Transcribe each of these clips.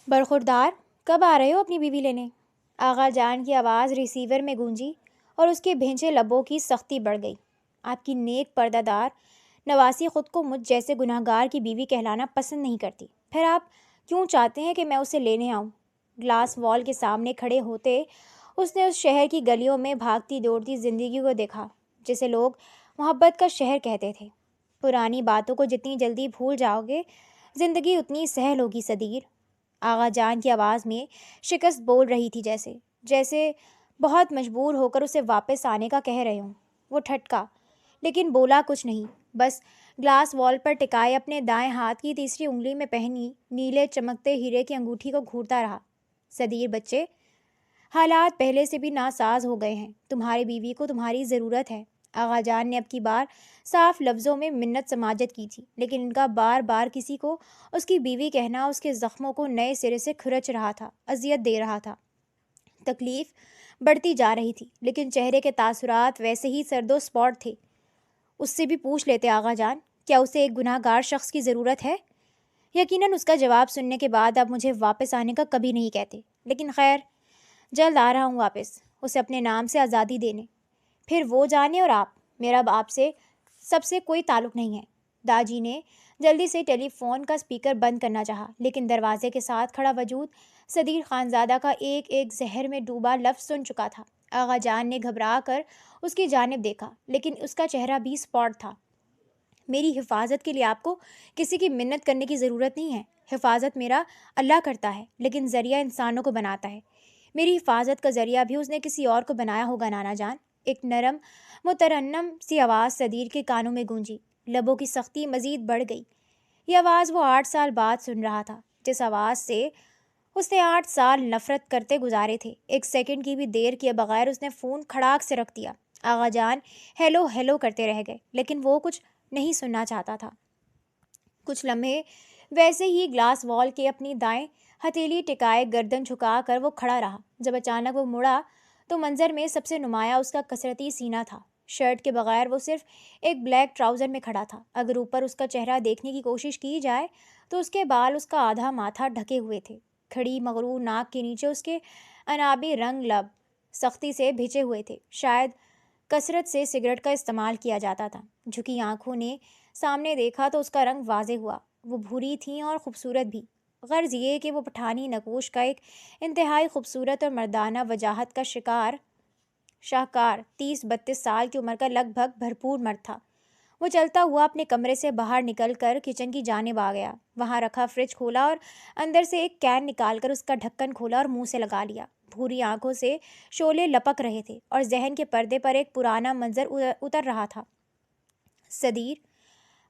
برخوردار، کب آ رہے ہو اپنی بیوی لینے؟ آغا جان کی آواز ریسیور میں گونجی اور اس کے بھینچے لبوں کی سختی بڑھ گئی۔ آپ کی نیک پردہ دار نواسی خود کو مجھ جیسے گناہ گار کی بیوی کہلانا پسند نہیں کرتی، پھر آپ کیوں چاہتے ہیں کہ میں اسے لینے آؤں؟ گلاس وال کے سامنے کھڑے ہوتے اس نے اس شہر کی گلیوں میں بھاگتی دوڑتی زندگی کو دیکھا جسے لوگ محبت کا شہر کہتے تھے۔ پرانی باتوں کو جتنی جلدی بھول جاؤ گے زندگی اتنی سہل ہوگی صدیر۔ آغا جان کی آواز میں شکست بول رہی تھی، جیسے بہت مجبور ہو کر اسے واپس آنے کا کہہ رہے ہوں۔ وہ ٹھٹکا لیکن بولا کچھ نہیں، بس گلاس وال پر ٹکائے اپنے دائیں ہاتھ کی تیسری انگلی میں پہنی نیلے چمکتے ہیرے کی انگوٹھی کو گھورتا رہا۔ صدیر بچے، حالات پہلے سے بھی ناساز ہو گئے ہیں، تمہاری بیوی کو تمہاری ضرورت ہے۔ آغا جان نے اب کی بار صاف لفظوں میں منت سماجت کی تھی، لیکن ان کا بار بار کسی کو اس کی بیوی کہنا اس کے زخموں کو نئے سرے سے کھرچ رہا تھا، اذیت دے رہا تھا۔ تکلیف بڑھتی جا رہی تھی، لیکن چہرے کے تاثرات ویسے ہی سرد و سپاٹ تھے۔ اس سے بھی پوچھ لیتے آغا جان، کیا اسے ایک گناہ گار شخص کی ضرورت ہے؟ یقیناً اس کا جواب سننے کے بعد آپ مجھے واپس آنے کا کبھی نہیں کہتے، لیکن خیر، جلد آ رہا ہوں واپس، اسے اپنے نام سے آزادی دینے۔ پھر وہ جانے اور میرا اب آپ سے سب سے کوئی تعلق نہیں ہے۔ داجی نے جلدی سے ٹیلی فون کا اسپیکر بند کرنا چاہا، لیکن دروازے کے ساتھ کھڑا وجود صدیر خانزادہ کا ایک ایک زہر میں ڈوبا لفظ سن چکا تھا۔ آغا جان نے گھبرا کر اس کی جانب دیکھا، لیکن اس کا چہرہ بھی اسپاٹ تھا۔ میری حفاظت کے لیے آپ کو کسی کی منت کرنے کی ضرورت نہیں ہے۔ حفاظت میرا اللہ کرتا ہے، لیکن ذریعہ انسانوں کو بناتا ہے۔ میری حفاظت کا ذریعہ بھی اس نے کسی اور کو بنایا ہوگا نانا جان۔ ایک نرم مترنم سی آواز صدیر کے کانوں میں گونجی، لبوں کی سختی مزید بڑھ گئی۔ یہ آواز وہ 8 سال بعد سن رہا تھا، جس آواز سے اس نے 8 سال نفرت کرتے گزارے تھے۔ ایک سیکنڈ کی بھی دیر کیے بغیر اس نے فون کھڑاک سے رکھ دیا۔ آغا جان ہیلو ہیلو کرتے رہ گئے، لیکن وہ کچھ نہیں سننا چاہتا تھا۔ کچھ لمحے ویسے ہی گلاس وال کے اپنی دائیں ہتھیلی ٹکائے گردن جھکا کر وہ کھڑا رہا۔ جب اچانک وہ مڑا تو منظر میں سب سے نمایاں اس کا کثرتی سینہ تھا۔ شرٹ کے بغیر وہ صرف ایک بلیک ٹراؤزر میں کھڑا تھا۔ اگر اوپر اس کا چہرہ دیکھنے کی کوشش کی جائے تو اس کے بال اس کا آدھا ماتھا ڈھکے ہوئے تھے۔ کھڑی مغرور ناک کے نیچے اس کے عنابی رنگ لب سختی سے بھیجے ہوئے تھے، شاید کثرت سے سگریٹ کا استعمال کیا جاتا تھا۔ جھکی آنکھوں نے سامنے دیکھا تو اس کا رنگ واضح ہوا۔ وہ بھوری تھیں اور خوبصورت بھی، غرض یہ کہ وہ پٹھانی نقوش کا ایک انتہائی خوبصورت اور مردانہ وجاہت کا شاہکار 30-32 سال کی عمر کا لگ بھگ بھرپور مرد تھا۔ وہ چلتا ہوا اپنے کمرے سے باہر نکل کر کچن کی جانب آ گیا۔ وہاں رکھا فریج کھولا اور اندر سے ایک کین نکال کر اس کا ڈھکن کھولا اور منہ سے لگا لیا۔ بھوری آنکھوں سے شعلے لپک رہے تھے اور ذہن کے پردے پر ایک پرانا منظر اتر رہا تھا۔ صدیر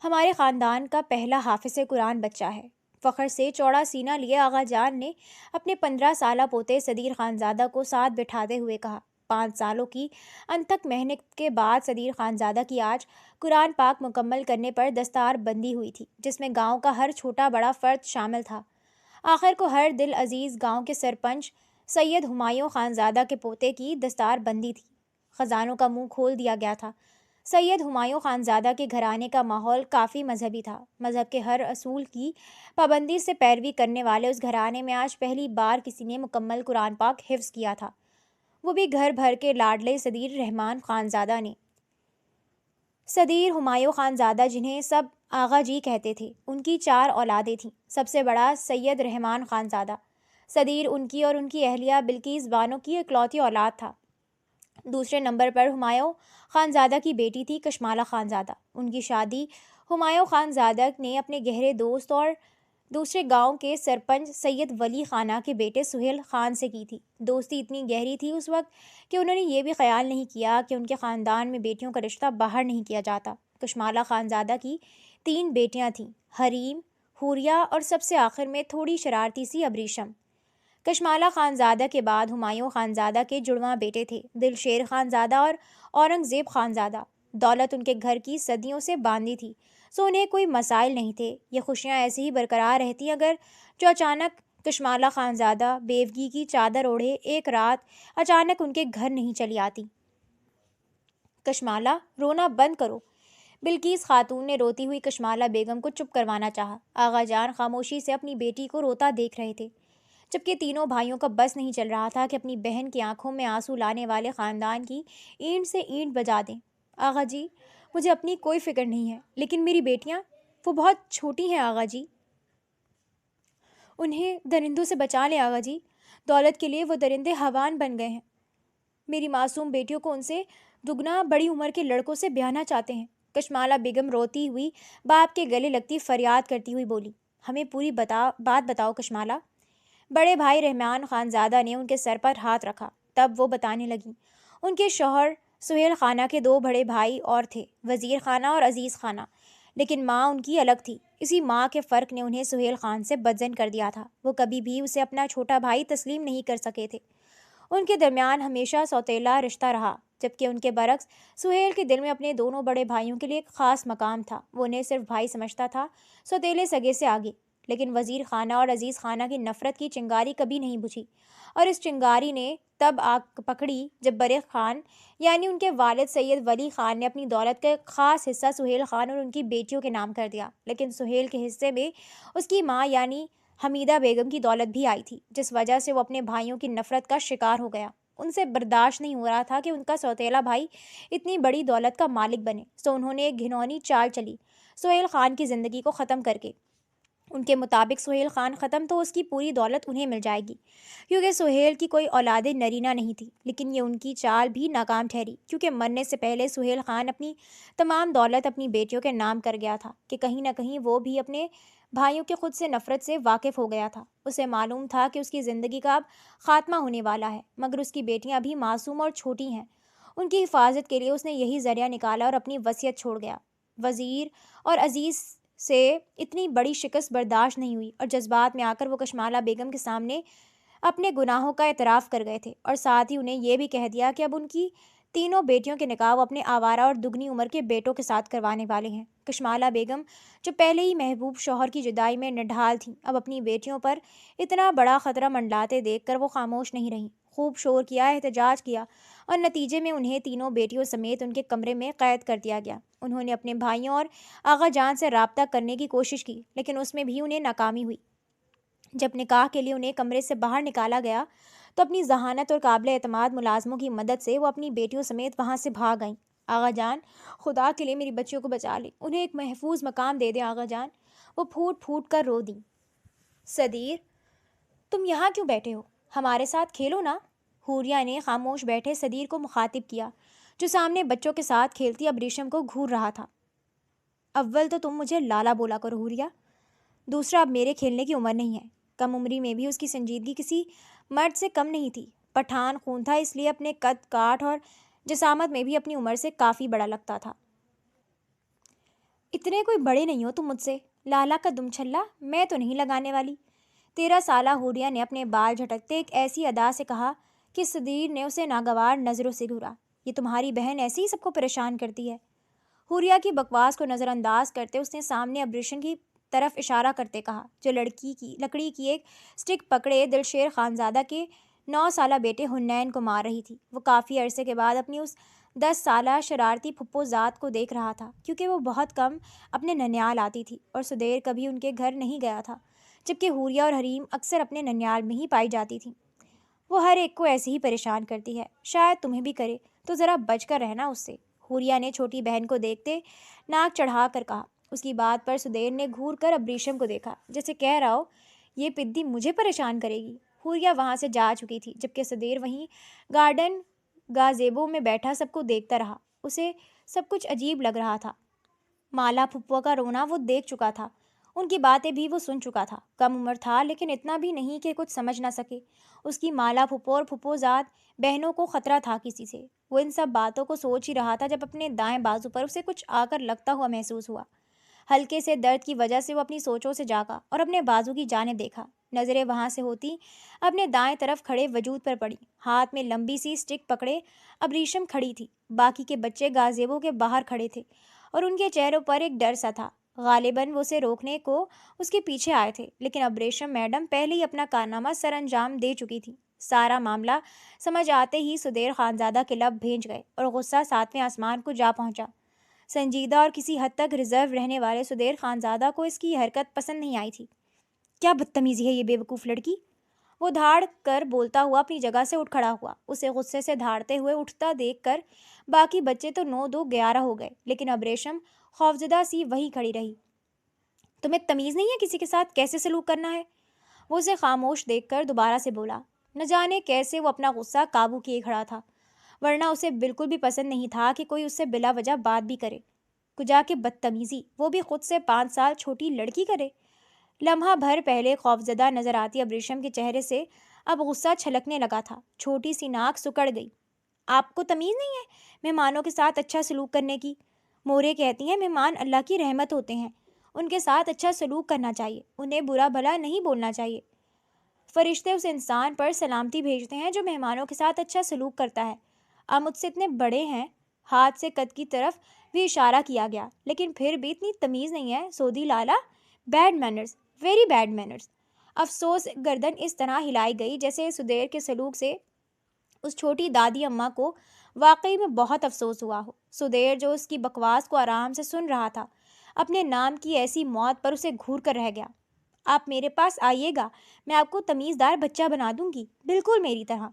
ہمارے خاندان کا پہلا حافظ قرآن بچہ ہے۔ فخر سے چوڑا سینہ لیے آغا جان نے اپنے 15 سالہ پوتے صدیر خانزادہ کو ساتھ بٹھاتے ہوئے کہا۔ 5 سالوں کی انتھک محنت کے بعد صدیر خانزادہ کی آج قرآن پاک مکمل کرنے پر دستار بندی ہوئی تھی، جس میں گاؤں کا ہر چھوٹا بڑا فرد شامل تھا۔ آخر کو ہر دل عزیز گاؤں کے سرپنچ سید ہمایوں خانزادہ کے پوتے کی دستار بندی تھی۔ خزانوں کا منہ کھول دیا گیا تھا۔ سید ہمایوں خانزادہ کے گھرانے کا ماحول کافی مذہبی تھا۔ مذہب کے ہر اصول کی پابندی سے پیروی کرنے والے اس گھرانے میں آج پہلی بار کسی نے مکمل قرآن پاک حفظ کیا تھا، وہ بھی گھر بھر کے لاڈلے صدیر رحمان خانزادہ نے۔ صدیر ہمایوں خانزادہ، جنہیں سب آغا جی کہتے تھے، ان کی 4 اولادیں تھیں۔ سب سے بڑا سید رحمان خانزادہ صدیر ان کی اور ان کی اہلیہ بلقیس بانو کی اکلوتی اولاد تھا۔ دوسرے نمبر پر ہمایوں خانزادہ کی بیٹی تھی کشمالہ خانزادہ۔ ان کی شادی ہمایوں خانزادہ نے اپنے گہرے دوست اور دوسرے گاؤں کے سرپنچ سید ولی خانہ کے بیٹے سہیل خان سے کی تھی۔ دوستی اتنی گہری تھی اس وقت کہ انہوں نے یہ بھی خیال نہیں کیا کہ ان کے خاندان میں بیٹیوں کا رشتہ باہر نہیں کیا جاتا۔ کشمالہ خانزادہ کی 3 بیٹیاں تھیں، حریم، حوریہ اور سب سے آخر میں تھوڑی شرارتی سی ابریشم۔ کشمالہ خانزادہ کے بعد ہمایوں خانزادہ کے جڑواں بیٹے تھے، دل شیر خانزادہ اور اورنگزیب خانزادہ۔ دولت ان کے گھر کی صدیوں سے باندھی تھی، سو انہیں کوئی مسائل نہیں تھے۔ یہ خوشیاں ایسے ہی برقرار رہتی اگر جو اچانک کشمالہ خانزادہ بیوگی کی چادر اوڑھے ایک رات اچانک ان کے گھر نہیں چلی آتی۔ کشمالہ، رونا بند کرو، بلقیس خاتون نے روتی ہوئی کشمالہ بیگم کو چپ کروانا چاہا۔ آغا جان خاموشی سے اپنی بیٹی کو روتا دیکھ رہے تھے۔ جبکہ تینوں بھائیوں کا بس نہیں چل رہا تھا کہ اپنی بہن کی آنکھوں میں آنسو لانے والے خاندان کی اینٹ سے اینٹ بجا دیں۔ آغا جی، مجھے اپنی کوئی فکر نہیں ہے، لیکن میری بیٹیاں، وہ بہت چھوٹی ہیں آغا جی، انہیں درندوں سے بچا لیں آغا جی، دولت کے لیے وہ درندے حیوان بن گئے ہیں۔ میری معصوم بیٹیوں کو ان سے دگنا بڑی عمر کے لڑکوں سے بیاہنا چاہتے ہیں۔ کشمالہ بیگم روتی ہوئی باپ کے گلے لگتی فریاد کرتی ہوئی بولی۔ ہمیں پوری بات بتاؤ کشمالہ۔ بڑے بھائی رحمان خانزادہ نے ان کے سر پر ہاتھ رکھا، تب وہ بتانے لگیں۔ ان کے شوہر سہیل خانہ کے 2 بڑے بھائی اور تھے، وزیر خانہ اور عزیز خانہ، لیکن ماں ان کی الگ تھی۔ اسی ماں کے فرق نے انہیں سہیل خان سے بدظن کر دیا تھا۔ وہ کبھی بھی اسے اپنا چھوٹا بھائی تسلیم نہیں کر سکے تھے۔ ان کے درمیان ہمیشہ سوتیلا رشتہ رہا، جبکہ ان کے برعکس سہیل کے دل میں اپنے دونوں بڑے بھائیوں کے لیے ایک خاص مقام تھا۔ وہ انہیں صرف بھائی سمجھتا تھا، سوتیلے سگے سے آگے۔ لیکن وزیر خانہ اور عزیز خانہ کی نفرت کی چنگاری کبھی نہیں بجھی، اور اس چنگاری نے تب آگ پکڑی جب برق خان یعنی ان کے والد سید ولی خان نے اپنی دولت کا ایک خاص حصہ سہیل خان اور ان کی بیٹیوں کے نام کر دیا۔ لیکن سہیل کے حصے میں اس کی ماں یعنی حمیدہ بیگم کی دولت بھی آئی تھی، جس وجہ سے وہ اپنے بھائیوں کی نفرت کا شکار ہو گیا۔ ان سے برداشت نہیں ہو رہا تھا کہ ان کا سوتیلا بھائی اتنی بڑی دولت کا مالک بنے، سو انہوں نے ایک گھنونی چال چلی سہیل خان کی زندگی کو ختم کر کے۔ ان کے مطابق سہیل خان ختم تو اس کی پوری دولت انہیں مل جائے گی، کیونکہ سہیل کی کوئی اولاد نرینہ نہیں تھی۔ لیکن یہ ان کی چال بھی ناکام ٹھہری، کیونکہ مرنے سے پہلے سہیل خان اپنی تمام دولت اپنی بیٹیوں کے نام کر گیا تھا کہ کہیں نہ کہیں وہ بھی اپنے بھائیوں کے خود سے نفرت سے واقف ہو گیا تھا۔ اسے معلوم تھا کہ اس کی زندگی کا اب خاتمہ ہونے والا ہے، مگر اس کی بیٹیاں ابھی معصوم اور چھوٹی ہیں۔ ان کی حفاظت کے لیے اس نے یہی ذریعہ نکالا اور اپنی وصیت چھوڑ گیا۔ وزیر اور عزیز سے اتنی بڑی شکست برداشت نہیں ہوئی، اور جذبات میں آ کر وہ کشمالہ بیگم کے سامنے اپنے گناہوں کا اعتراف کر گئے تھے، اور ساتھ ہی انہیں یہ بھی کہہ دیا کہ اب ان کی تینوں بیٹیوں کے نکاح وہ اپنے آوارہ اور دگنی عمر کے بیٹوں کے ساتھ کروانے والے ہیں۔ کشمالہ بیگم، جو پہلے ہی محبوب شوہر کی جدائی میں نڈھال تھیں، اب اپنی بیٹیوں پر اتنا بڑا خطرہ منڈلاتے دیکھ کر وہ خاموش نہیں رہیں۔ خوب شور کیا، احتجاج کیا، اور نتیجے میں انہیں تینوں بیٹیوں سمیت ان کے کمرے میں قید کر دیا گیا۔ انہوں نے اپنے بھائیوں اور آغا جان سے رابطہ کرنے کی کوشش کی، لیکن اس میں بھی انہیں ناکامی ہوئی۔ جب نکاح کے لیے انہیں کمرے سے باہر نکالا گیا تو اپنی ذہانت اور قابل اعتماد ملازموں کی مدد سے وہ اپنی بیٹیوں سمیت وہاں سے بھاگ گئیں۔ آغا جان، خدا کے لیے میری بچیوں کو بچا لیں، انہیں ایک محفوظ مقام دے دیں آغا جان، وہ پھوٹ پھوٹ کر رو دیں۔ صدیر، تم یہاں کیوں بیٹھے ہو؟ ہمارے ساتھ کھیلو نا۔ حوریہ نے خاموش بیٹھے صدیر کو مخاطب کیا، جو سامنے بچوں کے ساتھ کھیلتی ابریشم کو گھور رہا تھا۔ اول تو تم مجھے لالا بولا کرو حوریہ، دوسرا اب میرے کھیلنے کی عمر نہیں ہے۔ کم عمری میں بھی اس کی سنجیدگی کسی مرد سے کم نہیں تھی۔ پٹھان خون تھا، اس لیے اپنے قد کاٹ اور جسامت میں بھی اپنی عمر سے کافی بڑا لگتا تھا۔ اتنے کوئی بڑے نہیں ہو تم مجھ سے، لالا کا دم چھلا میں تو نہیں لگانے والی۔ 13 سالہ حوریہ نے اپنے بال جھٹکتے ایک ایسی ادا سے کہا کہ صدیر نے اسے ناگوار نظروں سے گھورا۔ یہ تمہاری بہن ایسے ہی سب کو پریشان کرتی ہے؟ حوریہ کی بکواس کو نظر انداز کرتے اس نے سامنے ابریشم کی طرف اشارہ کرتے کہا، جو لکڑی کی ایک سٹک پکڑے دلشیر خانزادہ کے 9 سالہ بیٹے حنین کو مار رہی تھی۔ وہ کافی عرصے کے بعد اپنی اس 10 سالہ شرارتی پھپھو ذات کو دیکھ رہا تھا، کیونکہ وہ بہت کم اپنے ننیال آتی تھی اور سدیر کبھی ان کے گھر نہیں گیا تھا، جبکہ حوریہ اور حریم اکثر اپنے ننیال میں ہی پائی جاتی تھیں۔ وہ ہر ایک کو ایسے ہی پریشان کرتی ہے، شاید تمہیں بھی کرے، تو ذرا بچ کر رہنا اس سے، حوریہ نے چھوٹی بہن کو دیکھتے ناک چڑھا کر کہا۔ اس کی بات پر سدیر نے گھور کر ابریشم کو دیکھا، جیسے کہہ رہا ہو یہ پدی مجھے پریشان کرے گی۔ حوریہ وہاں سے جا چکی تھی، جبکہ سدیر وہیں گارڈن گازیبو میں بیٹھا سب کو دیکھتا رہا۔ اسے سب کچھ عجیب لگ رہا تھا۔ مالا پھپھو کا رونا وہ دیکھ چکا تھا، ان کی باتیں بھی وہ سن چکا تھا۔ کم عمر تھا، لیکن اتنا بھی نہیں کہ کچھ سمجھ نہ سکے۔ اس کی مالا پھپھو اور پھپھو زاد بہنوں کو خطرہ تھا کسی سے۔ وہ ان سب باتوں کو سوچ ہی رہا تھا جب اپنے دائیں بازو پر اسے کچھ آ کر لگتا ہوا محسوس ہوا۔ ہلکے سے درد کی وجہ سے وہ اپنی سوچوں سے جاگا اور اپنے بازو کی جانب دیکھا۔ نظریں وہاں سے ہوتی اپنے دائیں طرف کھڑے وجود پر پڑی، ہاتھ میں لمبی سی سٹک پکڑے ابریشم کھڑی تھی۔ باقی کے بچے گازیبو کے باہر کھڑے تھے اور ان کے چہروں پر ایک ڈر سا تھا۔ غالباً وہ اسے روکنے کو اس کے پیچھے آئے تھے، لیکن ابریشم میڈم پہلے ہی اپنا کارنامہ سر انجام دے چکی تھی۔ سارا معاملہ سمجھ آتے ہی سدیر خانزادہ کے لب بھیج گئے اور غصہ 7ویں آسمان کو جا پہنچا۔ سنجیدہ اور کسی حد تک ریزرو رہنے والے سدیر خانزادہ کو اس کی حرکت پسند نہیں آئی تھی۔ کیا بدتمیزی ہے یہ بے وقوف لڑکی! وہ دھاڑ کر بولتا ہوا اپنی جگہ سے اٹھ کھڑا ہوا۔ اسے غصے سے دھاڑتے ہوئے اٹھتا دیکھ کر باقی بچے تو 9 2 11 ہو گئے، لیکن ابریشم خوفزدہ سی وہیں کھڑی رہی۔ تمہیں تمیز نہیں ہے کسی کے ساتھ کیسے سلوک کرنا ہے؟ وہ اسے خاموش دیکھ کر دوبارہ سے بولا۔ نہ جانے کیسے وہ اپنا غصہ قابو کیے کھڑا تھا، ورنہ اسے بالکل بھی پسند نہیں تھا کہ کوئی اس سے بلا وجہ بات بھی کرے، کجا کے بدتمیزی، وہ بھی خود سے 5 سال چھوٹی لڑکی کرے۔ لمحہ بھر پہلے خوفزدہ نظر آتی ابریشم کے چہرے سے اب غصہ چھلکنے لگا تھا، چھوٹی سی ناک سکڑ گئی۔ آپ کو تمیز نہیں ہے مہمانوں کے ساتھ اچھا سلوک کرنے کی؟ مورے کہتی ہیں مہمان اللہ کی رحمت ہوتے ہیں، ان کے ساتھ اچھا سلوک کرنا چاہیے، انہیں برا بھلا نہیں بولنا چاہیے۔ فرشتے اس انسان پر سلامتی بھیجتے ہیں جو مہمانوں کے ساتھ اچھا سلوک کرتا ہے۔ آپ مجھ سے اتنے بڑے ہیں، ہاتھ سے قد کی طرف بھی اشارہ کیا گیا، لیکن پھر بھی اتنی تمیز نہیں ہے سودی لالا، bad manners, very bad manners. افسوس گردن اس طرح ہلائی گئی جیسے سدیر کے سلوک سے اس چھوٹی دادی اماں کو واقعی میں بہت افسوس ہوا ہو۔ سدیر جو اس کی بکواس کو آرام سے سن رہا تھا، اپنے نام کی ایسی موت پر اسے گھور کر رہ گیا۔ آپ میرے پاس آئیے گا، میں آپ کو تمیزدار بچہ بنا دوں گی، بالکل میری طرح۔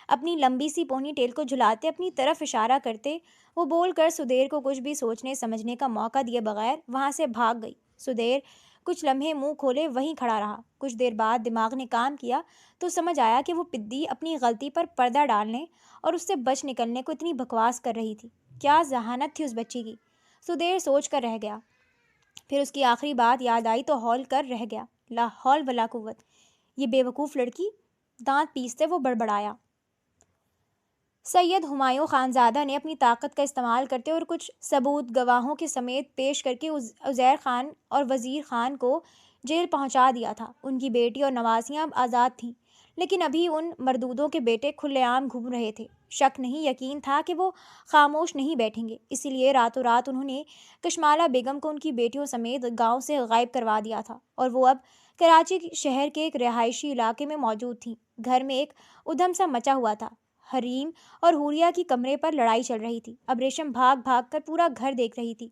اپنی لمبی سی پونی ٹیل کو جھلاتے اپنی طرف اشارہ کرتے وہ بول کر سدیر کو کچھ بھی سوچنے سمجھنے کا موقع دیے بغیر وہاں سے بھاگ گئی۔ سدیر کچھ لمحے منہ کھولے وہیں کھڑا رہا۔ کچھ دیر بعد دماغ نے کام کیا تو سمجھ آیا کہ وہ پدی اپنی غلطی پر پردہ ڈالنے اور اس سے بچ نکلنے کو اتنی بکواس کر رہی تھی۔ کیا ذہانت تھی اس بچی کی! سدیر سوچ کر رہ گیا۔ پھر اس کی آخری بات یاد آئی تو ہول کر رہ گیا۔ لا حول ولا قوت! یہ بے وقوف لڑکی! دانت پیستے وہ بڑبڑایا۔ سید ہمایوں خانزادہ نے اپنی طاقت کا استعمال کرتے اور کچھ ثبوت گواہوں کے سمیت پیش کر کے عزیر خان اور وزیر خان کو جیل پہنچا دیا تھا۔ ان کی بیٹی اور نوازیاں اب آزاد تھیں، لیکن ابھی ان مردودوں کے بیٹے کھلے عام گھوم رہے تھے۔ شک نہیں، یقین تھا کہ وہ خاموش نہیں بیٹھیں گے، اسی لیے راتوں رات انہوں نے کشمالہ بیگم کو ان کی بیٹیوں سمیت گاؤں سے غائب کروا دیا تھا، اور وہ اب کراچی شہر کے ایک رہائشی علاقے میں موجود تھیں۔ گھر میں ایک ادھم سا مچا ہوا تھا۔ حریم اور حوریہ کی کمرے پر لڑائی چل رہی تھی۔ ابریشم بھاگ بھاگ کر پورا گھر دیکھ رہی تھی۔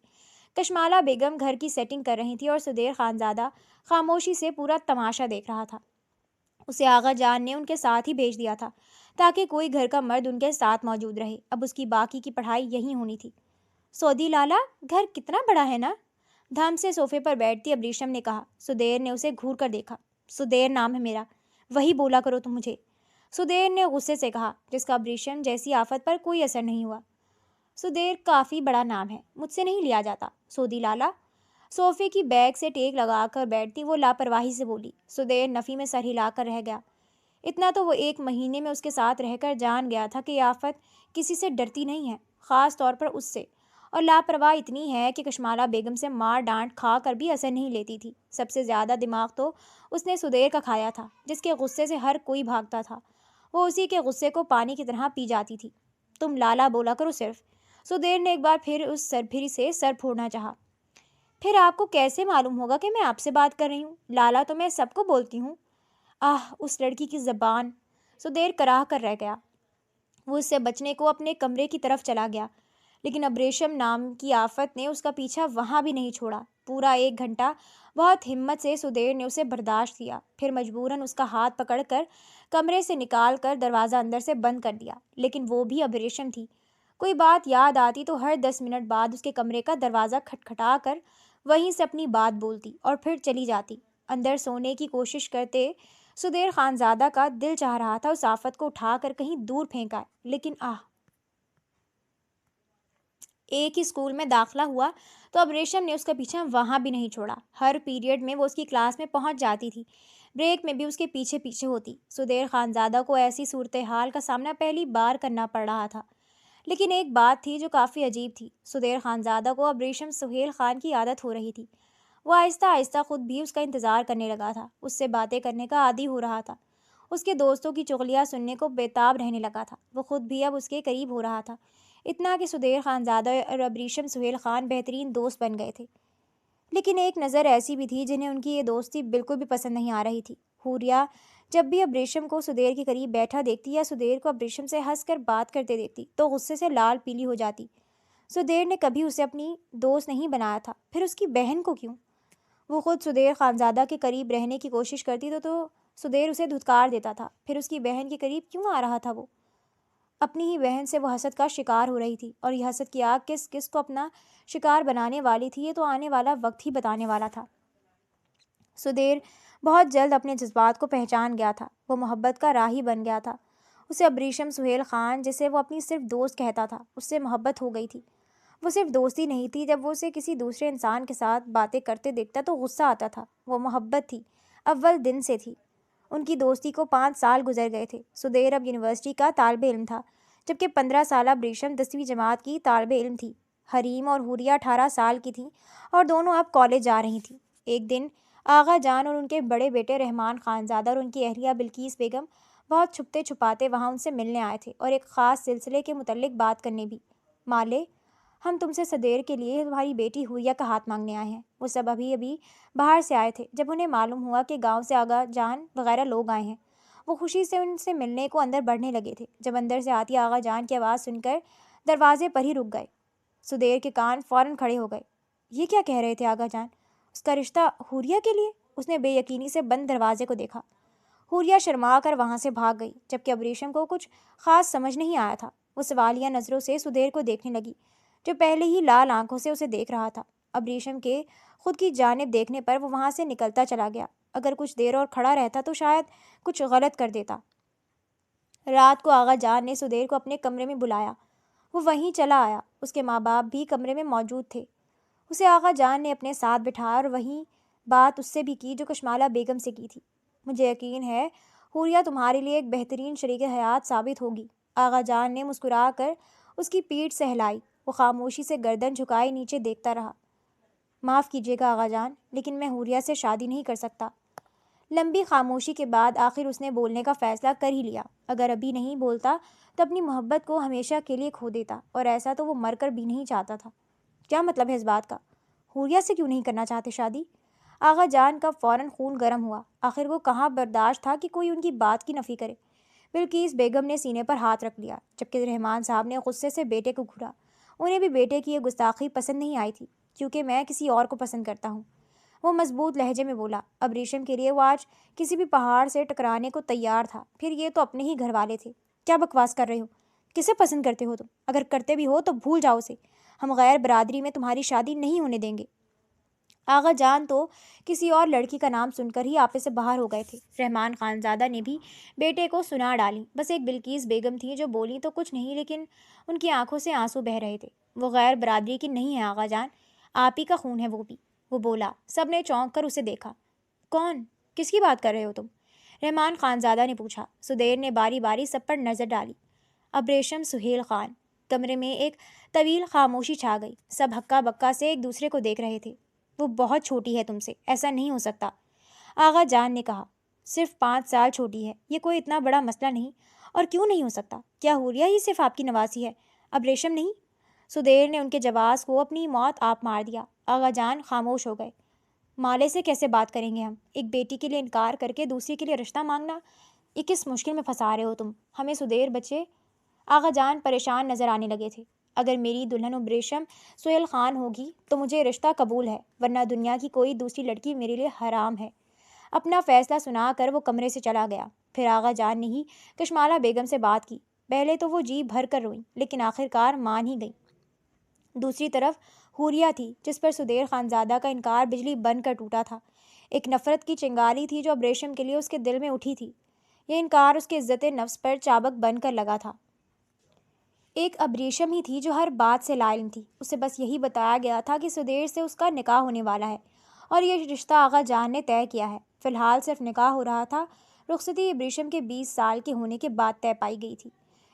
کشمالہ بیگم گھر کی سیٹنگ کر رہی تھی اور سدیر خانزادہ خاموشی سے پورا تماشا دیکھ رہا تھا۔ اسے آغا جان نے ان کے ساتھ ہی بھیج دیا تھا تاکہ کوئی گھر کا مرد ان کے ساتھ موجود رہے۔ اب اس کی باقی کی پڑھائی یہیں ہونی تھی۔ سودی لالا، گھر کتنا بڑا ہے نا؟ دھم سے صوفے پر بیٹھتی ابریشم نے کہا۔ سدیر نے اسے گھور کر دیکھا۔ سدیر نام ہے میرا، وہی بولا کرو تم مجھے، سدیر نے غصے سے کہا، جس کا ابریشم جیسی آفت پر کوئی اثر نہیں ہوا۔ سدیر کافی بڑا نام ہے، مجھ سے نہیں لیا جاتا سودی لالا۔ صوفے کی بیگ سے ٹیک لگا کر بیٹھتی وہ لاپرواہی سے بولی۔ سدیر نفی میں سر ہلا کر رہ گیا۔ اتنا تو وہ 1 مہینے میں اس کے ساتھ رہ کر جان گیا تھا کہ یہ آفت کسی سے ڈرتی نہیں ہے، خاص طور پر اس سے، اور لاپرواہ اتنی ہے کہ کشمالہ بیگم سے مار ڈانٹ کھا کر بھی اثر نہیں لیتی تھی۔ سب سے زیادہ دماغ تو اس نے سدیر کا کھایا تھا، جس کے غصے سے ہر کوئی بھاگتا تھا۔ وہ اسی کے غصے کو پانی کی طرح پی جاتی تھی۔ تم لالا بولا کرو صرف۔ سدیر نے ایک بار پھر اس سربھری سے سر پھوڑنا چاہا۔ پھر آپ کو کیسے معلوم ہوگا کہ میں آپ سے بات کر رہی ہوں؟ لالا تو میں سب کو بولتی ہوں۔ اس لڑکی کی زبان! سدیر کراہ کر رہ گیا۔ وہ اس سے بچنے کو اپنے کمرے کی طرف چلا گیا، لیکن ابریشم نام کی آفت نے اس کا پیچھا وہاں بھی نہیں چھوڑا۔ پورا 1 گھنٹہ بہت ہمت سے سدیر نے اسے برداشت کیا، پھر مجبوراً اس کا ہاتھ پکڑ کر کمرے سے نکال کر دروازہ اندر سے بند کر دیا۔ لیکن وہ بھی ابریشم تھی، کوئی بات یاد آتی تو ہر 10 منٹ بعد اس کے کمرے کا دروازہ کھٹکھٹا کر وہیں سے اپنی بات بولتی اور پھر چلی جاتی۔ اندر سونے کی کوشش کرتے سدیر خانزادہ کا دل چاہ رہا تھا اس آفت کو اٹھا کر کہیں دور پھینکا، لیکن ایک ہی اسکول میں داخلہ ہوا تو ابریشم نے اس کا پیچھا وہاں بھی نہیں چھوڑا۔ ہر پیریڈ میں وہ اس کی کلاس میں پہنچ جاتی تھی، بریک میں بھی اس کے پیچھے پیچھے ہوتی۔ سدیر خانزادہ کو ایسی صورتحال کا سامنا پہلی بار کرنا پڑ رہا تھا، لیکن ایک بات تھی جو کافی عجیب تھی۔ سدیر خانزادہ کو ابریشم سہیل خان کی عادت ہو رہی تھی۔ وہ آہستہ آہستہ خود بھی اس کا انتظار کرنے لگا تھا، اس سے باتیں کرنے کا عادی ہو رہا تھا، اس کے دوستوں کی چغلیاں سننے کو بےتاب رہنے لگا تھا۔ وہ خود بھی اب اس کے قریب ہو رہا تھا، اتنا کہ سدیر خانزادہ اور ابریشم سہیل خان بہترین دوست بن گئے تھے۔ لیکن ایک نظر ایسی بھی تھی جنہیں ان کی یہ دوستی بالکل بھی پسند نہیں آ رہی تھی۔ حوریہ جب بھی ابریشم کو سدیر کے قریب بیٹھا دیکھتی یا سدیر کو ابریشم سے ہنس کر بات کرتے دیکھتی تو غصے سے لال پیلی ہو جاتی۔ سدیر نے کبھی اسے اپنی دوست نہیں بنایا تھا، پھر اس کی بہن کو کیوں؟ وہ خود سدیر خانزادہ کے قریب رہنے کی کوشش کرتی تو سدیر اسے دھتکار دیتا تھا، پھر اس کی بہن کے قریب کیوں آ رہا تھا وہ؟ اپنی ہی بہن سے وہ حسد کا شکار ہو رہی تھی، اور یہ حسد کی آگ کس کس کو اپنا شکار بنانے والی تھی یہ تو آنے والا وقت ہی بتانے والا تھا۔ سدیر بہت جلد اپنے جذبات کو پہچان گیا تھا، وہ محبت کا راہی بن گیا تھا۔ اسے ابریشم سہیل خان، جسے وہ اپنی صرف دوست کہتا تھا، اس سے محبت ہو گئی تھی۔ وہ صرف دوستی نہیں تھی، جب وہ اسے کسی دوسرے انسان کے ساتھ باتیں کرتے دیکھتا تو غصہ آتا تھا۔ وہ محبت تھی، اول دن سے تھی۔ ان کی دوستی کو 5 سال گزر گئے تھے۔ سدیر اب یونیورسٹی کا طالب علم تھا، جبکہ 15 سالہ بریشم 10ویں جماعت کی طالب علم تھی۔ حریم اور حوریہ 18 سال کی تھیں اور دونوں اب کالج جا رہی تھیں۔ ایک دن آغا جان اور ان کے بڑے بیٹے رحمان خانزادہ اور ان کی اہلیہ بلقیس بیگم بہت چھپتے چھپاتے وہاں ان سے ملنے آئے تھے، اور ایک خاص سلسلے کے متعلق بات کرنے بھی۔ مالے، ہم تم سے سدیر کے لیے تمہاری بیٹی حوریہ کا ہاتھ مانگنے آئے ہیں۔ وہ سب ابھی باہر سے آئے تھے جب انہیں معلوم ہوا کہ گاؤں سے آغا جان وغیرہ لوگ آئے ہیں۔ وہ خوشی سے ان سے ملنے کو اندر بڑھنے لگے تھے، جب اندر سے آتی آغا جان کی آواز سن کر دروازے پر ہی رک گئے۔ سدیر کے کان فوراً کھڑے ہو گئے۔ یہ کیا کہہ رہے تھے آغا جان؟ اس کا رشتہ حوریہ کے لیے؟ اس نے بے یقینی سے بند دروازے کو دیکھا۔ حوریہ شرما کر وہاں سے بھاگ گئی، جبکہ ابریشم کو کچھ خاص سمجھ نہیں آیا تھا۔ وہ سوالیہ نظروں سے سدیر کو دیکھنے لگی، جو پہلے ہی لال آنکھوں سے اسے دیکھ رہا تھا۔ ابریشم کے خود کی جانب دیکھنے پر وہ وہاں سے نکلتا چلا گیا۔ اگر کچھ دیر اور کھڑا رہتا تو شاید کچھ غلط کر دیتا۔ رات کو آغا جان نے سدیر کو اپنے کمرے میں بلایا۔ وہ وہیں چلا آیا۔ اس کے ماں باپ بھی کمرے میں موجود تھے۔ اسے آغا جان نے اپنے ساتھ بٹھایا اور وہیں بات اس سے بھی کی جو کشمالہ بیگم سے کی تھی۔ مجھے یقین ہے حوریہ تمہارے لیے ایک بہترین شریک حیات ثابت ہوگی۔ آغا جان نے مسکرا کر اس کی پیٹھ سہلائی۔ وہ خاموشی سے گردن جھکائے نیچے دیکھتا رہا۔ معاف کیجیے گا آغا جان، لیکن میں حوریہ سے شادی نہیں کر سکتا۔ لمبی خاموشی کے بعد آخر اس نے بولنے کا فیصلہ کر ہی لیا۔ اگر ابھی نہیں بولتا تو اپنی محبت کو ہمیشہ کے لیے کھو دیتا، اور ایسا تو وہ مر کر بھی نہیں چاہتا تھا۔ کیا مطلب ہے اس بات کا؟ حوریہ سے کیوں نہیں کرنا چاہتے شادی؟ آغا جان کا فوراً خون گرم ہوا۔ آخر وہ کہاں برداشت تھا کہ کوئی ان کی بات کی نفی کرے۔ بلقیس بیگم نے سینے پر ہاتھ رکھ لیا، جبکہ رحمان صاحب نے غصے سے بیٹے کو گھورا۔ انہیں بھی بیٹے کی یہ گستاخی پسند نہیں آئی تھی، کیونکہ میں کسی اور کو پسند کرتا ہوں۔ وہ مضبوط لہجے میں بولا۔ ابریشم کے لیے وہ آج کسی بھی پہاڑ سے ٹکرانے کو تیار تھا، پھر یہ تو اپنے ہی گھر والے تھے۔ کیا بکواس کر رہے ہو؟ کسے پسند کرتے ہو تم؟ اگر کرتے بھی ہو تو بھول جاؤ اسے۔ ہم غیر برادری میں تمہاری شادی نہیں ہونے دیں گے۔ آغا جان تو کسی اور لڑکی کا نام سن کر ہی آپے سے باہر ہو گئے تھے۔ رحمان خانزادہ نے بھی بیٹے کو سنا ڈالی۔ بس ایک بلقیس بیگم تھی جو بولی تو کچھ نہیں، لیکن ان کی آنکھوں سے آنسو بہہ رہے تھے۔ وہ غیر برادری کی نہیں ہے آغا جان، آپ ہی کا خون ہے وہ بھی، وہ بولا۔ سب نے چونک کر اسے دیکھا۔ کون؟ کس کی بات کر رہے ہو تم؟ رحمان خانزادہ نے پوچھا۔ سدیر نے باری باری سب پر نظر ڈالی۔ ابریشم سہیل خان۔ کمرے میں ایک طویل خاموشی چھا گئی۔ سب ہکا بکا سے ایک دوسرے کو دیکھ رہے تھے۔ وہ بہت چھوٹی ہے تم سے، ایسا نہیں ہو سکتا، آغا جان نے کہا۔ صرف 5 سال چھوٹی ہے، یہ کوئی اتنا بڑا مسئلہ نہیں۔ اور کیوں نہیں ہو سکتا؟ کیا حوریہ ہی صرف آپ کی نواسی ہے، ابریشم نہیں؟ سدیر نے ان کے جواز کو اپنی موت آپ مار دیا۔ آغا جان خاموش ہو گئے۔ مالے سے کیسے بات کریں گے ہم؟ ایک بیٹی کے لیے انکار کر کے دوسری کے لیے رشتہ مانگنا، یہ کس مشکل میں پھنسا رہے ہو تم ہمیں سدیر بچے؟ آغا جان پریشان نظر آنے لگے تھے۔ اگر میری دلہن ابریشم سہیل خان ہوگی تو مجھے رشتہ قبول ہے، ورنہ دنیا کی کوئی دوسری لڑکی میرے لیے حرام ہے۔ اپنا فیصلہ سنا کر وہ کمرے سے چلا گیا۔ پھر آغا جان نے ہی کشمالہ بیگم سے بات کی۔ پہلے تو وہ جی بھر کر روئیں، لیکن آخرکار مان ہی گئیں۔ دوسری طرف حوریہ تھی، جس پر سدیر خانزادہ کا انکار بجلی بن کر ٹوٹا تھا۔ ایک نفرت کی چنگاری تھی جو ابریشم کے لیے اس کے دل میں اٹھی تھی۔ یہ انکار اس کے عزت نفس پر چابک بن کر لگا تھا۔ ایک ابریشم ہی تھی جو ہر بات سے لا علم تھی۔ اسے بس یہی بتایا گیا تھا کہ سدیر سے اس کا نکاح ہونے والا ہے، اور یہ رشتہ آغا جان نے طے کیا ہے۔ فی الحال صرف نکاح ہو رہا تھا۔ رخصتی ابریشم کے 20 سال کے ہونے کے بعد طے پائی گئی تھی۔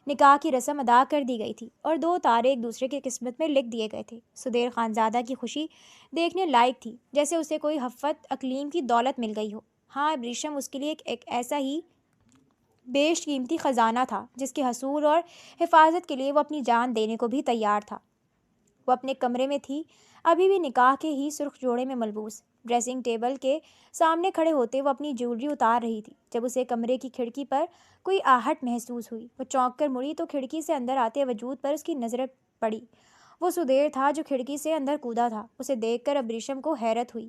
نکاح کی رسم ادا کر دی گئی تھی، اور 2 تارے ایک دوسرے کی قسمت میں لکھ دیے گئے تھے۔ سدیر خانزادہ کی خوشی دیکھنے لائق تھی، جیسے اسے کوئی ہفت اقلیم کی دولت مل گئی ہو۔ ہاں، ابریشم اس کے لیے ایک ایسا ہی بیش قیمتی خزانہ تھا جس کے حصول اور حفاظت کے لیے وہ اپنی جان دینے کو بھی تیار تھا۔ وہ اپنے کمرے میں تھی، ابھی بھی نکاح کے ہی سرخ جوڑے میں ملبوس۔ ڈریسنگ ٹیبل کے سامنے کھڑے ہوتے وہ اپنی جیولری اتار رہی تھی جب اسے کمرے کی کھڑکی پر کوئی آہٹ محسوس ہوئی۔ وہ چونک کر مڑی تو کھڑکی سے اندر آتے وجود پر اس کی نظر پڑی۔ وہ سدیر تھا جو کھڑکی سے اندر کودا تھا۔ اسے دیکھ کر ابریشم کو حیرت ہوئی۔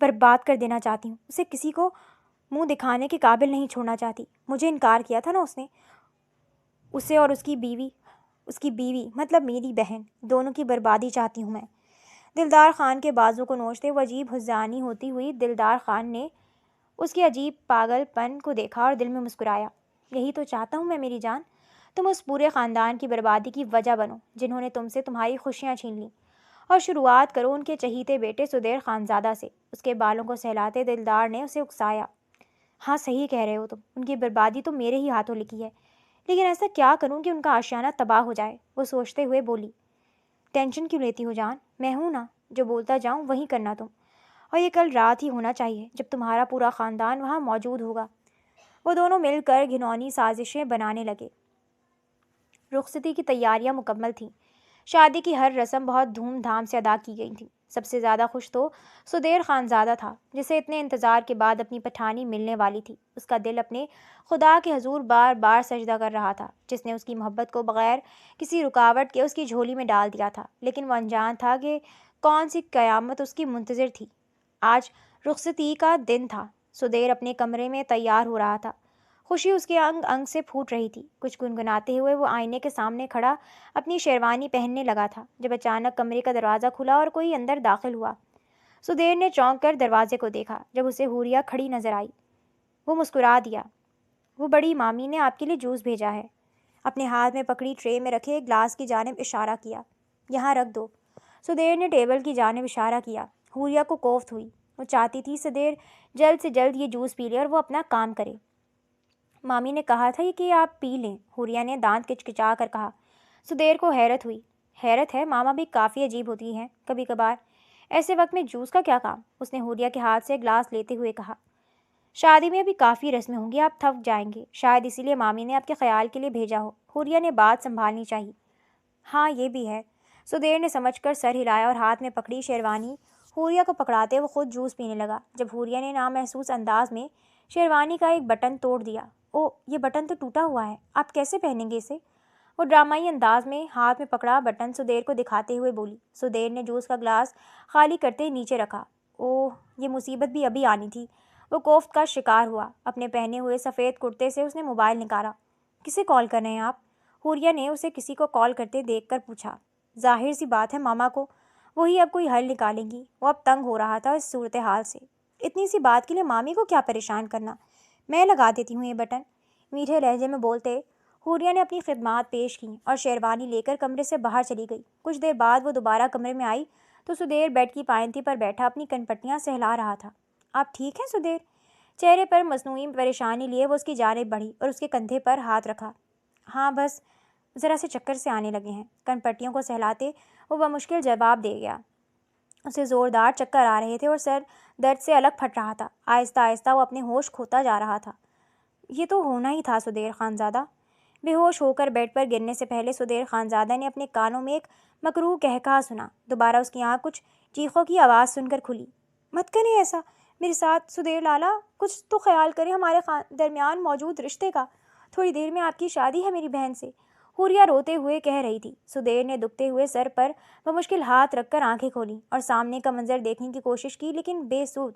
برباد کر دینا چاہتی ہوں، اسے کسی کو منہ دکھانے کے قابل نہیں چھوڑنا چاہتی۔ مجھے انکار کیا تھا نا اس نے، اسے اور اس کی بیوی مطلب میری بہن، دونوں کی بربادی چاہتی ہوں میں۔ دلدار خان کے بازو کو نوچتے وہ عجیب حزانی ہوتی ہوئی دلدار خان نے اس کے عجیب پاگل پن کو دیکھا اور دل میں مسکرایا۔ یہی تو چاہتا ہوں میں میری جان، تم اس پورے خاندان کی بربادی کی وجہ بنو جنہوں نے تم سے تمہاری خوشیاں چھین لیں، اور شروعات کرو ان کے چہیتے بیٹے سدیر خانزادہ سے۔ اس کے بالوں کو سہلاتے دلدار نے اسے اکسایا۔ ہاں صحیح کہہ رہے ہو تم، ان کی بربادی تو میرے ہی ہاتھوں لکھی ہے، لیکن ایسا کیا کروں کہ ان کا آشیانہ تباہ ہو جائے؟ وہ سوچتے ہوئے بولی۔ ٹینشن کیوں لیتی ہو جان، میں ہوں نا، جو بولتا جاؤں وہی کرنا تم، اور یہ کل رات ہی ہونا چاہیے جب تمہارا پورا خاندان وہاں موجود ہوگا۔ وہ دونوں مل کر گھنونی سازشیں بنانے لگے۔ رخصتی کی تیاریاں مکمل تھیں۔ شادی کی ہر رسم بہت دھوم دھام سے ادا کی گئی تھی۔ سب سے زیادہ خوش تو سدیر خانزادہ تھا، جسے اتنے انتظار کے بعد اپنی پٹھانی ملنے والی تھی۔ اس کا دل اپنے خدا کے حضور بار بار سجدہ کر رہا تھا، جس نے اس کی محبت کو بغیر کسی رکاوٹ کے اس کی جھولی میں ڈال دیا تھا، لیکن وہ انجان تھا کہ کون سی قیامت اس کی منتظر تھی۔ آج رخصتی کا دن تھا۔ سدیر اپنے کمرے میں تیار ہو رہا تھا۔ خوشی اس کے انگ انگ سے پھوٹ رہی تھی۔ کچھ گنگناتے ہوئے وہ آئینے کے سامنے کھڑا اپنی شیروانی پہننے لگا تھا جب اچانک کمرے کا دروازہ کھلا اور کوئی اندر داخل ہوا۔ سدیر نے چونک کر دروازے کو دیکھا۔ جب اسے حوریہ کھڑی نظر آئی، وہ مسکرا دیا۔ وہ بڑی مامی نے آپ کے لیے جوس بھیجا ہے۔ اپنے ہاتھ میں پکڑی ٹرے میں رکھے گلاس کی جانب اشارہ کیا۔ یہاں رکھ دو۔ سدیر نے ٹیبل کی جانب اشارہ کیا۔ حوریہ کو کوفت ہوئی۔ وہ چاہتی تھی سدیر جلد سے جلد یہ جوس پی لے اور وہ اپنا کام کرے۔ مامی نے کہا تھا کہ آپ پی لیں، حوریہ نے دانت کچکچا کر کہا۔ سدیر کو حیرت ہوئی۔ حیرت ہے، ماما بھی کافی عجیب ہوتی ہیں کبھی کبھار، ایسے وقت میں جوس کا کیا کام؟ اس نے حوریہ کے ہاتھ سے گلاس لیتے ہوئے کہا۔ شادی میں ابھی کافی رسمیں ہوں گی، آپ تھک جائیں گے، شاید اسی لیے مامی نے آپ کے خیال کے لیے بھیجا ہو۔ حوریہ نے بات سنبھالنی چاہی۔ ہاں یہ بھی ہے۔ سدیر نے سمجھ کر سر ہلایا اور ہاتھ میں پکڑی شیروانی حوریہ کو پکڑاتے وہ خود جوس پینے لگا۔ جب حوریہ نے نامحسوس انداز میں شیروانی کا ایک بٹن توڑ دیا۔ او، یہ بٹن تو ٹوٹا ہوا ہے، آپ کیسے پہنیں گے اسے؟ وہ ڈرامائی انداز میں ہاتھ میں پکڑا بٹن سدیر کو دکھاتے ہوئے بولی۔ سدیر نے جوس کا گلاس خالی کرتے نیچے رکھا۔ اوہ، یہ مصیبت بھی ابھی آنی تھی۔ وہ کوفت کا شکار ہوا۔ اپنے پہنے ہوئے سفید کرتے سے اس نے موبائل نکالا۔ کسے کال کر رہے ہیں آپ؟ حوریہ نے اسے کسی کو کال کرتے دیکھ کر پوچھا۔ ظاہر سی بات ہے ماما کو، وہی اب کوئی حل نکالیں گی۔ وہ اب تنگ ہو رہا تھا اس صورتحال سے۔ اتنی سی بات کے لیے مامی کو کیا پریشان کرنا، میں لگا دیتی ہوں یہ بٹن، میٹھے لہجے میں بولتے حوریہ نے اپنی خدمات پیش کیں اور شیروانی لے کر کمرے سے باہر چلی گئی۔ کچھ دیر بعد وہ دوبارہ کمرے میں آئی تو سدیر بیڈ کی پائنتی پر بیٹھا اپنی کنپٹیاں سہلا رہا تھا۔ آپ ٹھیک ہیں سدیر؟ چہرے پر مصنوعی پریشانی لیے وہ اس کی جانب بڑھی اور اس کے کندھے پر ہاتھ رکھا۔ ہاں بس ذرا سے چکر سے آنے لگے ہیں، کنپٹیوں کو سہلاتے وہ بمشکل جواب دے گیا۔ اسے زوردار چکر آ رہے تھے اور سر درد سے الگ پھٹ رہا تھا۔ آہستہ آہستہ وہ اپنے ہوش کھوتا جا رہا تھا۔ یہ تو ہونا ہی تھا سدیر خانزادہ۔ بے ہوش ہو کر بیڈ پر گرنے سے پہلے سدیر خانزادہ نے اپنے کانوں میں ایک مکروہ قہقہہ سنا۔ دوبارہ اس کی آنکھ کچھ چیخوں کی آواز سن کر کھلی۔ مت کریں ایسا میرے ساتھ سدیر لالا، کچھ تو خیال کریں ہمارے درمیان موجود رشتے کا۔ تھوڑی دیر میں آپ کی شادی ہے میری بہن سے، حوریہ روتے ہوئے کہہ رہی تھی۔ سدیر نے دکھتے ہوئے سر پر بمشکل ہاتھ رکھ کر آنکھیں کھولیں اور سامنے کا منظر دیکھنے کی کوشش کی، لیکن بے سود،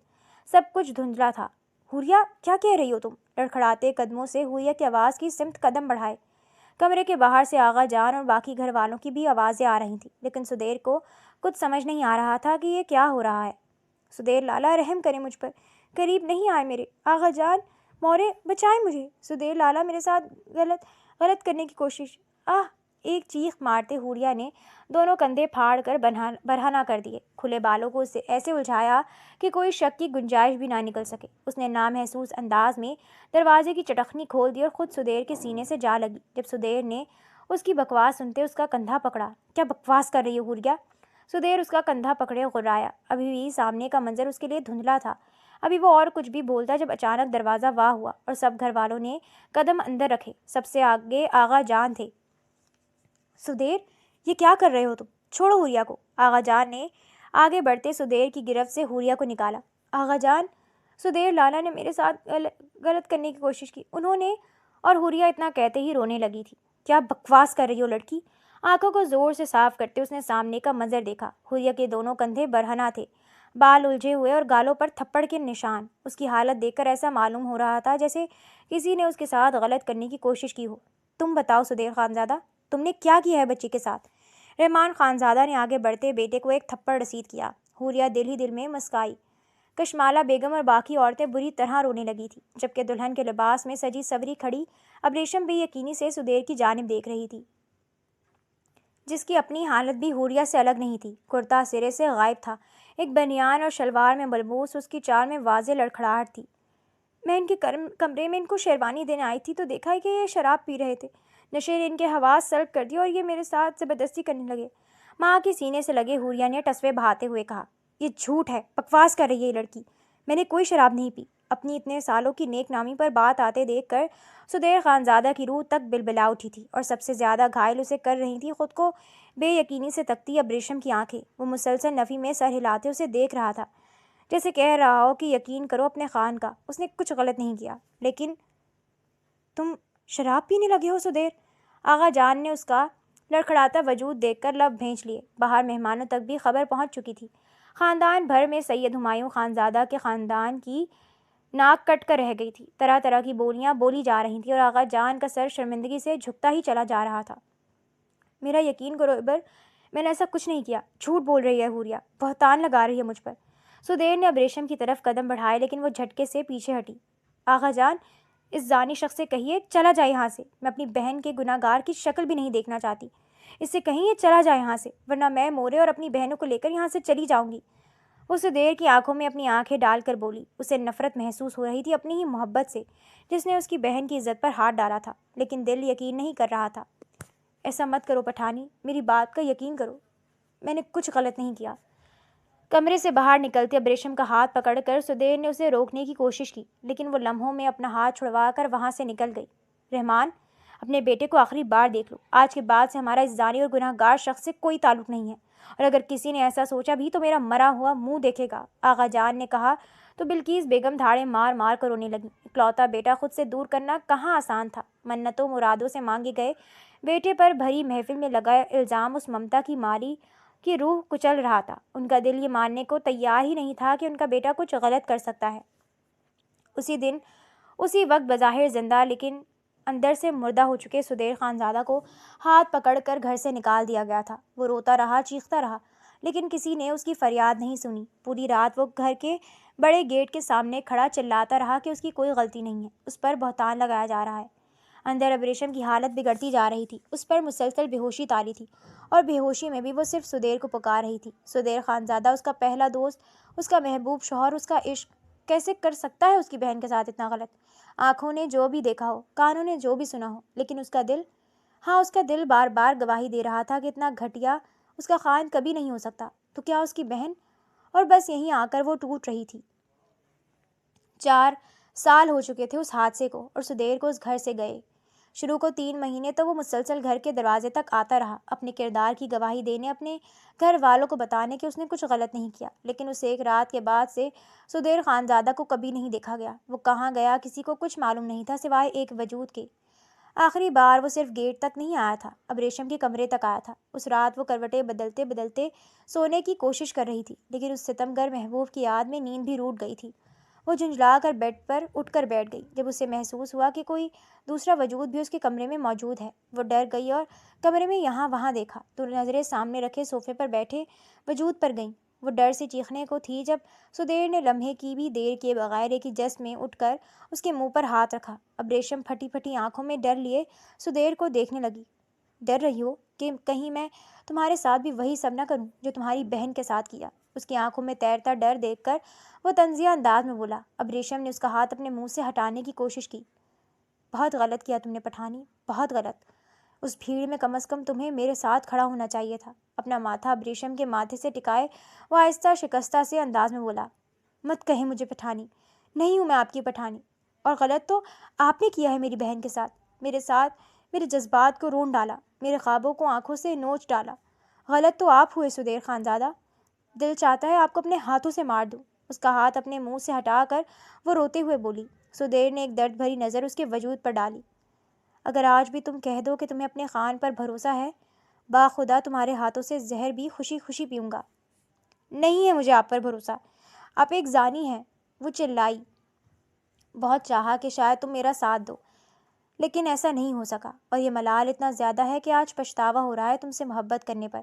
سب کچھ دھندلا تھا۔ حوریہ کیا کہہ رہی ہو تم؟ لڑکھڑاتے قدموں سے حوریہ کی آواز کی سمت قدم بڑھائے۔ کمرے کے باہر سے آغا جان اور باقی گھر والوں کی بھی آوازیں آ رہی تھیں، لیکن سدیر کو کچھ سمجھ نہیں آ رہا تھا کہ یہ کیا ہو رہا ہے۔ سدیر لالا رحم کریں مجھ پر، قریب نہیں آئے میرے آغا جان، مورے بچائیں مجھے، سدیر لالا میرے ساتھ غلط کرنے کی کوشش۔ آہ! ایک چیخ مارتے حوریہ نے دونوں کندھے پھاڑ کر برہنہ کر دیے، کھلے بالوں کو ایسے الجھایا کہ کوئی شک کی گنجائش بھی نہ نکل سکے۔ اس نے نامحسوس انداز میں دروازے کی چٹخنی کھول دی اور خود سدیر کے سینے سے جا لگی۔ جب سدیر نے اس کی بکواس سنتے اس کا کندھا پکڑا۔ کیا بکواس کر رہی ہو حوریہ؟ سدیر اس کا کندھا پکڑے غرایا۔ ابھی بھی سامنے کا منظر اس کے لیے دھندلا تھا۔ ابھی وہ اور کچھ بھی بولتا جب اچانک دروازہ واہ ہوا اور سب گھر والوں نے قدم اندر رکھے۔ سب سے آگے آغا جان تھے۔ سدیر، یہ کیا کر رہے ہو تم؟ چھوڑو حوریہ کو۔ آغا جان نے آگے بڑھتے سدیر کی گرفت سے حوریہ کو نکالا۔ آغا جان، سدیر لالا نے میرے ساتھ غلط کرنے کی کوشش کی، انہوں نے، اور حوریہ اتنا کہتے ہی رونے لگی تھی۔ کیا بکواس کر رہی ہو لڑکی؟ آنکھوں کو زور سے صاف کرتے اس نے سامنے کا منظر دیکھا۔ حوریہ کے دونوں کندھے برہنہ تھے۔ بال الجھے ہوئے اور گالوں پر تھپڑ کے نشان۔ اس کی حالت دیکھ کر ایسا معلوم ہو رہا تھا جیسے کسی نے اس کے ساتھ غلط کرنے کی کوشش کی ہو۔ تم بتاؤ صدیر خانزادہ، تم نے کیا کیا ہے بچی کے ساتھ؟ رحمان خانزادہ نے آگے بڑھتے بیٹے کو ایک تھپڑ رسید کیا۔ حوریہ دل ہی دل میں مسکائی۔ کشمالہ بیگم اور باقی عورتیں بری طرح رونے لگی تھیں، جبکہ دلہن کے لباس میں سجی سوری کھڑی ابریشم بے یقینی سے سدیر کی جانب دیکھ رہی تھی، جس کی اپنی حالت بھی حوریہ سے الگ نہیں تھی۔ کرتا سرے سے غائب تھا، ایک بنیان اور شلوار میں ملبوس اس کی چال میں واضح لڑکھڑاہٹ تھی۔ میں ان کے کمرے میں ان کو شیروانی دینے آئی تھی تو دیکھا کہ یہ شراب پی رہے تھے۔ نشے نے ان کے حواس سلب کر دی اور یہ میرے ساتھ زبردستی کرنے لگے، ماں کے سینے سے لگے حوریہ نے ٹسوے بہاتے ہوئے کہا۔ یہ جھوٹ ہے، بکواس کر رہی ہے یہ لڑکی، میں نے کوئی شراب نہیں پی۔ اپنی اتنے سالوں کی نیک نامی پر بات آتے دیکھ کر سدیر خانزادہ کی روح تک بلبلا اٹھی تھی، اور سب سے زیادہ گھائل اسے کر رہی تھی خود کو بے یقینی سے تکتی ابریشم کی آنکھیں۔ وہ مسلسل نفی میں سر ہلاتے اسے دیکھ رہا تھا، جیسے کہہ رہا ہو کہ یقین کرو اپنے خان کا، اس نے کچھ غلط نہیں کیا۔ لیکن تم شراب پینے لگے ہو سدیر؟ آغا جان نے اس کا لڑکھڑاتا وجود دیکھ کر لب بھینچ لیے۔ باہر مہمانوں تک بھی خبر پہنچ چکی تھی۔ خاندان بھر میں سید ہمایوں خانزادہ کے خاندان کی ناک کٹ کر رہ گئی تھی۔ طرح طرح کی بولیاں بولی جا رہی تھیں اور آغا جان کا سر شرمندگی سے جھکتا ہی چلا جا رہا تھا۔ میرا یقین کرو ابر، میں نے ایسا کچھ نہیں کیا، جھوٹ بول رہی ہے حوریہ، بہتان لگا رہی ہے مجھ پر۔ سدیر نے ابریشم کی طرف قدم بڑھائے لیکن وہ جھٹکے سے پیچھے ہٹی۔ آغا جان، اس زانی شخص سے کہیے چلا جائے یہاں سے، میں اپنی بہن کے گناہ گار کی شکل بھی نہیں دیکھنا چاہتی۔ اس سے کہیں یہ چلا جائے یہاں سے، ورنہ میں مورے اور اپنی بہنوں کو لے کر یہاں سے چلی جاؤں گی۔ وہ سدیر کی آنکھوں میں اپنی آنکھیں ڈال کر بولی۔ اسے نفرت محسوس ہو رہی تھی اپنی ہی محبت سے، جس نے اس کی بہن کی عزت پر ہاتھ ڈالا تھا، لیکن دل یقین نہیں کر رہا تھا۔ ایسا مت کرو پٹھانی، میری بات کا یقین کرو، میں نے کچھ غلط نہیں کیا۔ کمرے سے باہر نکلتے ابریشم کا ہاتھ پکڑ کر سدیر نے اسے روکنے کی کوشش کی، لیکن وہ لمحوں میں اپنا ہاتھ چھڑوا کر وہاں سے نکل گئی۔ رحمان، اپنے بیٹے کو آخری بار دیکھ لو، آج کے بعد سے ہمارا اس زانی اور گناہ گار شخص سے کوئی تعلق نہیں ہے، اور اگر کسی نے ایسا سوچا بھی تو میرا مرا ہوا منہ دیکھے گا۔ آغا جان نے کہا تو بلقیس بیگم دھاڑے مار مار کر رونے لگی۔ اکلوتا بیٹا خود سے دور کرنا کہاں آسان تھا۔ منتوں مرادوں سے مانگے گئے بیٹے پر بھری محفل میں لگا الزام اس ممتا کی ماری کی روح کچل رہا تھا۔ ان کا دل یہ ماننے کو تیار ہی نہیں تھا کہ ان کا بیٹا کچھ غلط کر سکتا ہے۔ اسی دن اسی وقت بظاہر زندہ لیکن اندر سے مردہ ہو چکے سدیر خانزادہ کو ہاتھ پکڑ کر گھر سے نکال دیا گیا تھا۔ وہ روتا رہا، چیختا رہا، لیکن کسی نے اس کی فریاد نہیں سنی۔ پوری رات وہ گھر کے بڑے گیٹ کے سامنے کھڑا چلاتا رہا کہ اس کی کوئی غلطی نہیں ہے، اس پر بہتان لگایا جا رہا ہے۔ اندر ابریشم کی حالت بگڑتی جا رہی تھی، اس پر مسلسل بے ہوشی طاری تھی، اور بے ہوشی میں بھی وہ صرف سدیر کو پکار رہی تھی۔ سدیر خانزادہ، اس کا پہلا دوست، اس کا محبوب شوہر، اس کا عشق، کیسے کر سکتا ہے اس کی بہن کے ساتھ اتنا غلط؟ آنکھوں نے جو بھی دیکھا ہو، کانوں نے جو بھی سنا ہو، لیکن اس کا دل، ہاں اس کا دل بار بار گواہی دے رہا تھا کہ اتنا گھٹیا اس کا خان کبھی نہیں ہو سکتا۔ تو کیا اس کی بہن؟ اور بس یہیں آ کر وہ ٹوٹ رہی تھی۔ 4 سال ہو چکے تھے اس حادثے کو اور سدیر کو اس گھر سے گئے۔ شروع کو 3 مہینے تو وہ مسلسل گھر کے دروازے تک آتا رہا، اپنے کردار کی گواہی دینے، اپنے گھر والوں کو بتانے کہ اس نے کچھ غلط نہیں کیا۔ لیکن اس ایک رات کے بعد سے سدیر خانزادہ کو کبھی نہیں دیکھا گیا۔ وہ کہاں گیا کسی کو کچھ معلوم نہیں تھا سوائے ایک وجود کے۔ آخری بار وہ صرف گیٹ تک نہیں آیا تھا، ابریشم کے کمرے تک آیا تھا۔ اس رات وہ کروٹیں بدلتے بدلتے سونے کی کوشش کر رہی تھی، لیکن اس ستم گر محبوب کی یاد میں نیند بھی روٹ گئی تھی۔ وہ جھنجھلا کر بیڈ پر اٹھ کر بیٹھ گئی۔ جب اسے محسوس ہوا کہ کوئی دوسرا وجود بھی اس کے کمرے میں موجود ہے، وہ ڈر گئی اور کمرے میں یہاں وہاں دیکھا تو نظریں سامنے رکھے صوفے پر بیٹھے وجود پر گئیں۔ وہ ڈر سے چیخنے کو تھی جب سدیر نے لمحے کی بھی دیر کیے بغیر ایک ہی جس میں اٹھ کر اس کے منہ پر ہاتھ رکھا۔ ابریشم پھٹی پھٹی آنکھوں میں ڈر لیے سدیر کو دیکھنے لگی۔ ڈر رہی ہو کہ کہیں میں تمہارے ساتھ بھی وہی سب نہ کروں جو تمہاری بہن کے ساتھ کیا؟ اس کی آنکھوں میں تیرتا ڈر دیکھ کر وہ طنزیہ انداز میں بولا۔ ابریشم نے اس کا ہاتھ اپنے منہ سے ہٹانے کی کوشش کی۔ بہت غلط کیا تم نے پٹھانی، بہت غلط۔ اس بھیڑ میں کم از کم تمہیں میرے ساتھ کھڑا ہونا چاہیے تھا۔ اپنا ماتھا ابریشم کے ماتھے سے ٹکائے وہ آہستہ شکستہ سے انداز میں بولا۔ مت کہیں مجھے پٹھانی، نہیں ہوں میں آپ کی پٹھانی، اور غلط تو آپ نے کیا ہے میری بہن کے ساتھ، میرے جذبات کو رون ڈالا، میرے خوابوں کو آنکھوں سے نوچ ڈالا۔ غلط تو آپ ہوئے سدیر خانزادہ، دل چاہتا ہے آپ کو اپنے ہاتھوں سے مار دوں۔ اس کا ہاتھ اپنے منہ سے ہٹا کر وہ روتے ہوئے بولی۔ سدیر نے ایک درد بھری نظر اس کے وجود پر ڈالی۔ اگر آج بھی تم کہہ دو کہ تمہیں اپنے خان پر بھروسہ ہے، باخدا تمہارے ہاتھوں سے زہر بھی خوشی خوشی پیوں گا۔ نہیں ہے مجھے آپ پر بھروسہ، آپ ایک زانی ہیں، وہ چلائی۔ بہت چاہا کہ شاید تم میرا ساتھ دو، لیکن ایسا نہیں ہو سکا، اور یہ ملال اتنا زیادہ ہے کہ آج پچھتاوا ہو رہا ہے تم سے محبت کرنے پر۔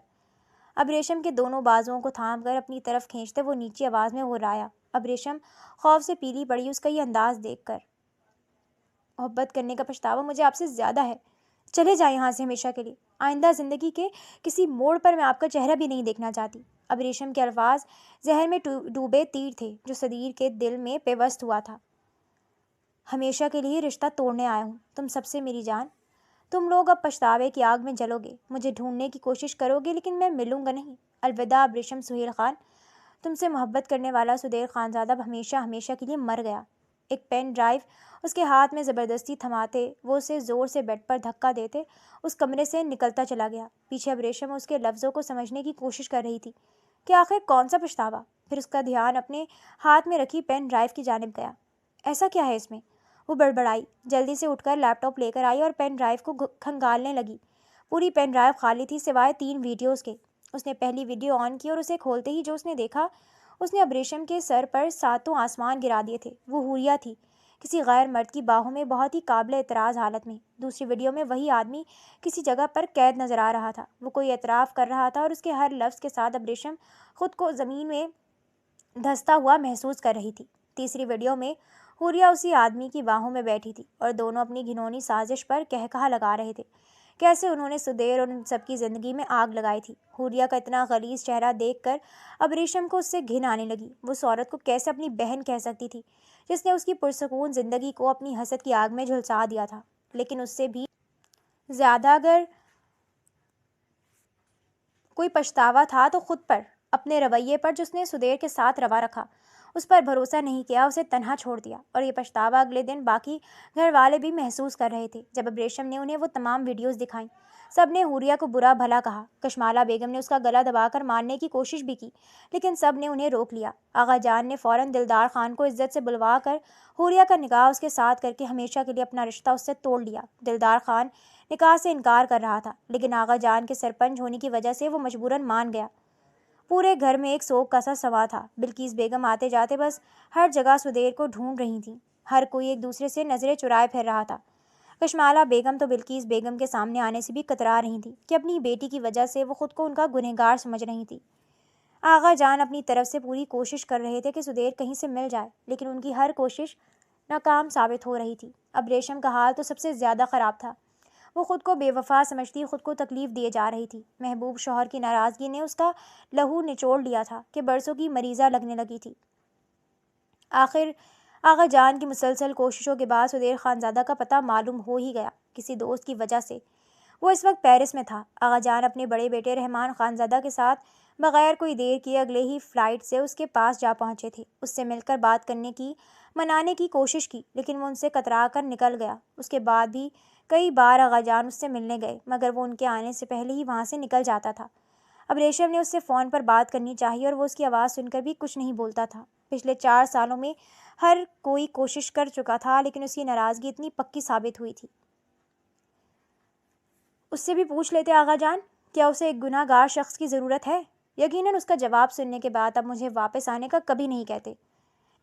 اب ریشم کے دونوں بازوؤں کو تھام کر اپنی طرف کھینچتے وہ نیچی آواز میں غرایا۔ اب ریشم خوف سے پیلی پڑی اس کا یہ انداز دیکھ کر۔ محبت کرنے کا پچھتاوا مجھے آپ سے زیادہ ہے، چلے جائیں یہاں سے ہمیشہ کے لیے، آئندہ زندگی کے کسی موڑ پر میں آپ کا چہرہ بھی نہیں دیکھنا چاہتی۔ اب ریشم کے الفاظ زہر میں ڈوبے تیر تھے جو صدیر کے دل میں پیوست ہوا تھا۔ ہمیشہ کے لیے رشتہ توڑنے آیا ہوں تم سب سے میری جان۔ تم لوگ اب پچھتاوے کی آگ میں جلو گے، مجھے ڈھونڈنے کی کوشش کرو گے، لیکن میں ملوں گا نہیں۔ الوداع اب ریشم سہیل خان، تم سے محبت کرنے والا سدیر خانزادہ اب ہمیشہ ہمیشہ کے لیے مر گیا۔ ایک پین ڈرائیو اس کے ہاتھ میں زبردستی تھماتے وہ اسے زور سے بیڈ پر دھکا دیتے اس کمرے سے نکلتا چلا گیا۔ پیچھے اب ریشم اس کے لفظوں کو سمجھنے کی کوشش کر رہی تھی کہ آخر کون سا پچھتاوا۔ پھر اس کا دھیان اپنے ہاتھ میں رکھی پین ڈرائیو کی جانب گیا۔ ایسا کیا ہے اس میں؟ وہ بڑبڑائی، جلدی سے اٹھ کر لیپ ٹاپ لے کر آئی اور پین ڈرائیو کو کھنگالنے لگی۔ پوری پین ڈرائیو خالی تھی سوائے 3 ویڈیوز کے۔ اس نے پہلی ویڈیو آن کی اور اسے کھولتے ہی جو اس نے دیکھا، اس نے اب ریشم کے سر پر ساتوں آسمان گرا دیے تھے۔ وہ حوریہ تھی، کسی غیر مرد کی باہوں میں بہت ہی قابل اعتراض حالت میں۔ دوسری ویڈیو میں وہی آدمی کسی جگہ پر قید نظر آ رہا تھا، وہ کوئی اعتراف کر رہا تھا اور اس کے ہر لفظ کے ساتھ اب ریشم خود کو زمین میں دھستا ہوا محسوس کر رہی تھی۔ تیسری ویڈیو میں حوریہ اسی آدمی کی باہوں میں بیٹھی تھی اور دونوں اپنی گھنونی سازش پر کہا لگا رہے تھے، کیسے انہوں نے سدیر اور ان سب کی زندگی میں آگ لگائی تھی۔ حوریہ کا اتنا غلیظ چہرہ دیکھ کر اب ریشم کو اس سے گھن آنے لگی۔ وہ اس عورت کو کیسے اپنی بہن کہہ سکتی تھی جس نے اس کی پرسکون زندگی کو اپنی حسد کی آگ میں جھلسا دیا تھا؟ لیکن اس سے بھی زیادہ اگر کوئی پچھتاوا تھا تو خود پر، اپنے رویے پر جو اس نے سدیر کے ساتھ روا رکھا، اس پر بھروسہ نہیں کیا، اسے تنہا چھوڑ دیا۔ اور یہ پچھتاوا اگلے دن باقی گھر والے بھی محسوس کر رہے تھے۔ جب اب ریشم نے انہیں وہ تمام ویڈیوز دکھائیں، سب نے حوریہ کو برا بھلا کہا۔ کشمالہ بیگم نے اس کا گلا دبا کر مارنے کی کوشش بھی کی، لیکن سب نے انہیں روک لیا۔ آغا جان نے فوراً دلدار خان کو عزت سے بلوا کر حوریہ کا نکاح اس کے ساتھ کر کے ہمیشہ کے لیے اپنا رشتہ اس سے توڑ لیا۔ دلدار خان نکاح سے انکار کر رہا تھا، لیکن آغا جان کے سرپنچ ہونے کی وجہ سے وہ مجبوراً مان گیا۔ پورے گھر میں ایک سوگ کا سا سما تھا۔ بلقیس بیگم آتے جاتے بس ہر جگہ سدیر کو ڈھونڈ رہی تھیں۔ ہر کوئی ایک دوسرے سے نظریں چرائے پھر رہا تھا۔ کشمالہ بیگم تو بلقیس بیگم کے سامنے آنے سے بھی کترا رہی تھی کہ اپنی بیٹی کی وجہ سے وہ خود کو ان کا گنہگار سمجھ رہی تھی۔ آغا جان اپنی طرف سے پوری کوشش کر رہے تھے کہ سدیر کہیں سے مل جائے، لیکن ان کی ہر کوشش ناکام ثابت ہو رہی تھی۔ اب ریشم کا حال تو سب سے زیادہ خراب تھا۔ وہ خود کو بے وفا سمجھتی خود کو تکلیف دیے جا رہی تھی۔ محبوب شوہر کی ناراضگی نے اس کا لہو نچوڑ لیا تھا کہ برسوں کی مریضہ لگنے لگی تھی۔ آخر آغا جان کی مسلسل کوششوں کے بعد سدیر خانزادہ کا پتہ معلوم ہو ہی گیا، کسی دوست کی وجہ سے۔ وہ اس وقت پیرس میں تھا۔ آغا جان اپنے بڑے بیٹے رحمان خانزادہ کے ساتھ بغیر کوئی دیر کیے اگلے ہی فلائٹ سے اس کے پاس جا پہنچے تھے۔ اس سے مل کر بات کرنے کی، منانے کی کوشش کی، لیکن وہ ان سے کترا کر نکل گیا۔ اس کے بعد بھی کئی بار آغا جان اس سے ملنے گئے، مگر وہ ان کے آنے سے پہلے ہی وہاں سے نکل جاتا تھا۔ اب ریشم نے اس سے فون پر بات کرنی چاہی اور وہ اس کی آواز سن کر بھی کچھ نہیں بولتا تھا۔ پچھلے 4 سالوں میں ہر کوئی کوشش کر چکا تھا، لیکن اس کی ناراضگی اتنی پکی ثابت ہوئی تھی۔ اس سے بھی پوچھ لیتے آغا جان، کیا اسے ایک گناہ گار شخص کی ضرورت ہے؟ یقیناً اس کا جواب سننے کے بعد اب مجھے واپس آنے کا کبھی نہیں کہتے،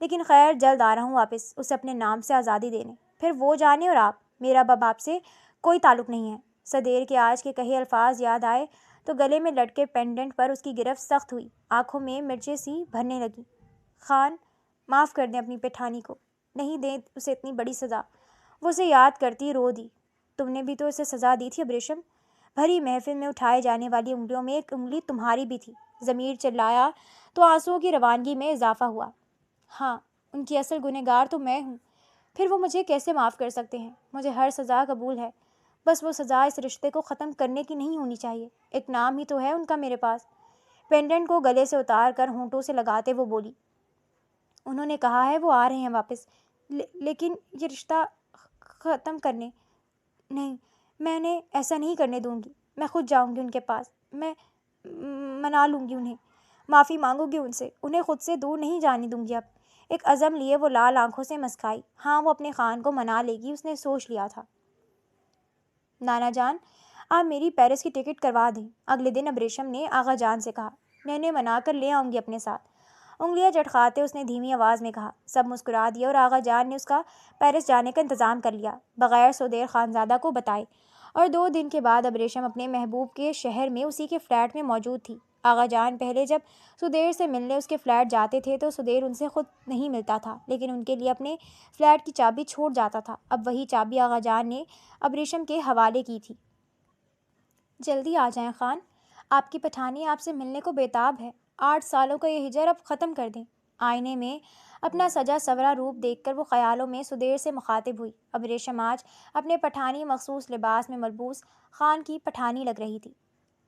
لیکن خیر جلد آ رہا ہوں واپس، اسے اپنے نام سے آزادی دینے۔ پھر وہ جانے اور آپ، میرا اب آپ سے کوئی تعلق نہیں ہے۔ سدیر کے آج کے کہے الفاظ یاد آئے تو گلے میں لٹکے پینڈنٹ پر اس کی گرفت سخت ہوئی، آنکھوں میں مرچیں سی بھرنے لگی۔ خان، معاف کر دیں اپنی پیٹھانی کو، نہیں دیں اسے اتنی بڑی سزا۔ وہ اسے یاد کرتی رو دی۔ تم نے بھی تو اسے سزا دی تھی اب ریشم۔ بھری محفل میں اٹھائے جانے والی انگلیوں میں ایک انگلی تمہاری بھی تھی۔ ضمیر چلایا تو آنسوؤں کی روانگی میں اضافہ ہوا۔ ہاں، ان کی اصل گنہگار تو میں ہوں۔ پھر وہ مجھے کیسے معاف کر سکتے ہیں؟ مجھے ہر سزا قبول ہے، بس وہ سزا اس رشتے کو ختم کرنے کی نہیں ہونی چاہیے۔ ایک نام ہی تو ہے ان کا میرے پاس۔ پینڈنٹ کو گلے سے اتار کر ہونٹوں سے لگاتے وہ بولی، انہوں نے کہا ہے وہ آ رہے ہیں واپس، لیکن یہ رشتہ ختم کرنے نہیں، میں انہیں ایسا نہیں کرنے دوں گی۔ میں خود جاؤں گی ان کے پاس، میں منا لوں گی انہیں، معافی مانگوں گی ان سے، انہیں خود سے دور نہیں جانے دوں گی اب۔ ایک عزم لیے وہ لال آنکھوں سے مسکائی۔ ہاں، وہ اپنے خان کو منا لے گی، اس نے سوچ لیا تھا۔ نانا جان، آپ میری پیرس کی ٹکٹ کروا دیں۔ اگلے دن اب ریشم نے آغا جان سے کہا، میں انہیں منا کر لے آؤں گی اپنے ساتھ۔ انگلیاں چٹکاتے اس نے دھیمی آواز میں کہا۔ سب مسکرا دیا اور آغا جان نے اس کا پیرس جانے کا انتظام کر لیا بغیر سدیر خانزادہ کو بتائے، اور 2 دن کے بعد اب ریشم اپنے محبوب کے شہر میں اسی کے فلیٹ میں موجود تھی۔ آغا جان پہلے جب سدیر سے ملنے اس کے فلیٹ جاتے تھے تو سدیر ان سے خود نہیں ملتا تھا، لیکن ان کے لیے اپنے فلیٹ کی چابی چھوڑ جاتا تھا۔ اب وہی چابی آغا جان نے اب ریشم کے حوالے کی تھی۔ جلدی آ جائیں خان، آپ کی پٹھانی آپ سے ملنے کو بےتاب ہے۔ 8 سالوں کا یہ ہجر اب ختم کر دیں۔ آئینے میں اپنا سجا سورا روپ دیکھ کر وہ خیالوں میں سدیر سے مخاطب ہوئی۔ اب ریشم آج اپنے پٹھانی مخصوص لباس میں ملبوس خان کی پٹھانی لگ رہی تھی۔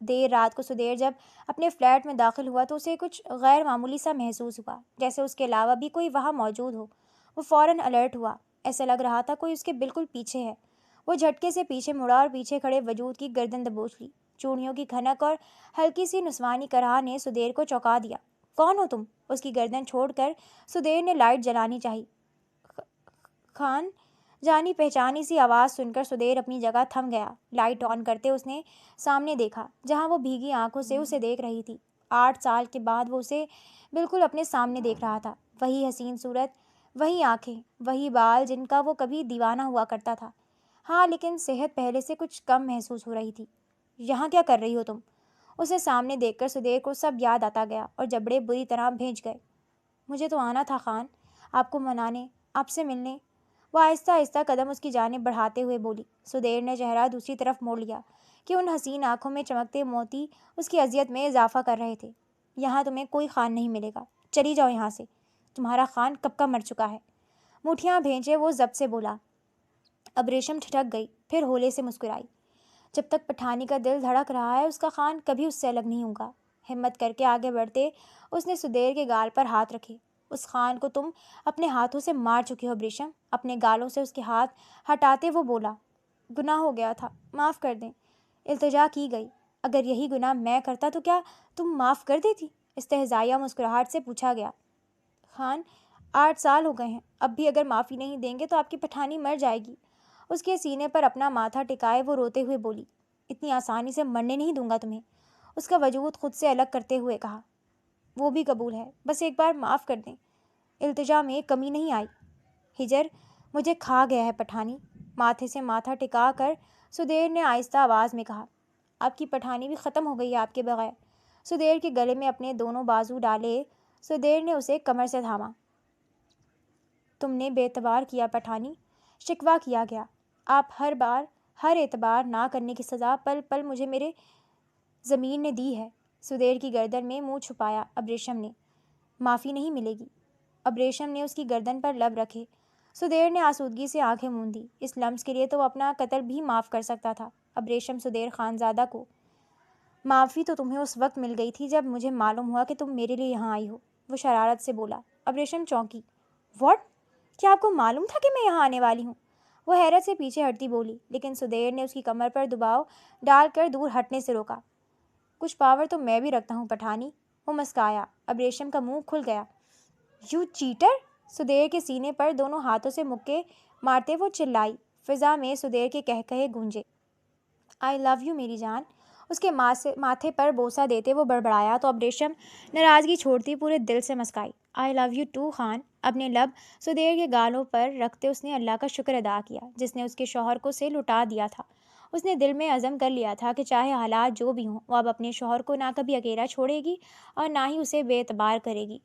دیر رات کو سدیر جب اپنے فلیٹ میں داخل ہوا تو اسے کچھ غیر معمولی سا محسوس ہوا، جیسے اس کے علاوہ بھی کوئی وہاں موجود ہو۔ وہ فوراً الرٹ ہوا، ایسا لگ رہا تھا کوئی اس کے بالکل پیچھے ہے۔ وہ جھٹکے سے پیچھے مڑا اور پیچھے کھڑے وجود کی گردن دبوچ لی۔ چوڑیوں کی کھنک اور ہلکی سی نسوانی کراہ نے سدیر کو چونکا دیا۔ کون ہو تم؟ اس کی گردن چھوڑ کر سدیر نے لائٹ جلانی چاہی۔ خان، جانی پہچانی سی آواز سن کر سدیر اپنی جگہ تھم گیا۔ لائٹ آن کرتے اس نے سامنے دیکھا، جہاں وہ بھیگی آنکھوں سے اسے دیکھ رہی تھی۔ 8 سال کے بعد وہ اسے بالکل اپنے سامنے دیکھ رہا تھا۔ وہی حسین صورت، وہی آنکھیں، وہی بال جن کا وہ کبھی دیوانہ ہوا کرتا تھا۔ ہاں، لیکن صحت پہلے سے کچھ کم محسوس ہو رہی تھی۔ یہاں کیا کر رہی ہو تم؟ اسے سامنے دیکھ کر سدیر کو سب یاد آتا گیا اور جبڑے بری طرح بھیج گئے۔ مجھے تو آنا تھا خان، آپ کو منانے، آپ سے ملنے۔ وہ آہستہ آہستہ قدم اس کی جانب بڑھاتے ہوئے بولی۔ سدیر نے چہرہ دوسری طرف موڑ لیا کہ ان حسین آنکھوں میں چمکتے موتی اس کی اذیت میں اضافہ کر رہے تھے۔ یہاں تمہیں کوئی خان نہیں ملے گا، چلی جاؤ یہاں سے، تمہارا خان کب کا مر چکا ہے۔ مٹھیاں بھینچے وہ ضبط سے بولا۔ اب ریشم ٹھٹک گئی، پھر ہولے سے مسکرائی۔ جب تک پٹھانی کا دل دھڑک رہا ہے اس کا خان کبھی اس سے الگ نہیں ہوگا۔ ہمت کر کے آگے بڑھتے اس نے سدیر کے گال پر ہاتھ رکھے۔ اس خان کو تم اپنے ہاتھوں سے مار چکی ہو ریشم۔ اپنے گالوں سے اس کے ہاتھ ہٹاتے وہ بولا۔ گناہ ہو گیا تھا، معاف کر دیں، التجا کی گئی۔ اگر یہی گناہ میں کرتا تو کیا تم معاف کر دیتی؟ استہزائیہ مسکراہٹ سے پوچھا گیا۔ خان، 8 سال ہو گئے ہیں، اب بھی اگر معافی نہیں دیں گے تو آپ کی پٹھانی مر جائے گی۔ اس کے سینے پر اپنا ماتھا ٹکائے وہ روتے ہوئے بولی۔ اتنی آسانی سے مرنے نہیں دوں گا تمہیں، اس کا وجود خود سے الگ کرتے ہوئے کہا۔ وہ بھی قبول ہے، بس ایک بار معاف کر دیں۔ التجا میں کمی نہیں آئی۔ ہجر مجھے کھا گیا ہے پٹھانی، ماتھے سے ماتھا ٹکا کر سدیر نے آہستہ آواز میں کہا۔ آپ کی پٹھانی بھی ختم ہو گئی ہے آپ کے بغیر۔ سدیر کے گلے میں اپنے دونوں بازو ڈالے سدیر نے اسے کمر سے تھاما۔ تم نے بے اعتبار کیا پٹھانی، شکوہ کیا گیا۔ آپ ہر بار ہر اعتبار نہ کرنے کی سزا پل پل مجھے میرے ضمیر نے دی ہے۔ سدیر کی گردن میں منہ چھپایا اب ریشم نے۔ معافی نہیں ملے گی۔ اب ریشم نے اس کی گردن پر لب رکھے۔ سدیر نے آسودگی سے آنکھیں موندی۔ اس لمس کے لیے تو وہ اپنا قتل بھی معاف کر سکتا تھا۔ اب ریشم سدیر خانزادہ کو۔ معافی تو تمہیں اس وقت مل گئی تھی جب مجھے معلوم ہوا کہ تم میرے لیے یہاں آئی ہو، وہ شرارت سے بولا۔ اب ریشم چونکی۔ واٹ؟ کیا آپ کو معلوم تھا کہ میں یہاں آنے والی ہوں؟ وہ حیرت سے پیچھے ہٹتی بولی، لیکن سدیر نے اس کی کمر پر دباؤ ڈال کر دور ہٹنے سے روکا۔ کچھ پاور تو میں بھی رکھتا ہوں پٹھانی، وہ مسکایا۔ اب ریشم کا منہ کھل گیا۔ You chatter! سدیر کے سینے پر دونوں ہاتھوں سے مکے مارتے وہ چلائی۔ فضا میں سدیر کے کہکہے گونجے۔ آئی لو یو میری جان، اس کے ماتھے پر بوسہ دیتے وہ بڑبڑایا تو اب ریشم ناراضگی چھوڑتی پورے دل سے مسکائی۔ آئی لو یو ٹو خان۔ اپنے لب سدیر کے گالوں پر رکھتے اس نے اللہ کا شکر ادا کیا جس نے اس کے شوہر کو سے لٹا دیا تھا۔ اس نے دل میں عزم کر لیا تھا کہ چاہے حالات جو بھی ہوں وہ اب اپنے شوہر کو نہ کبھی اکیلا چھوڑے گی اور نہ ہی اسے بے اعتبار کرے گی۔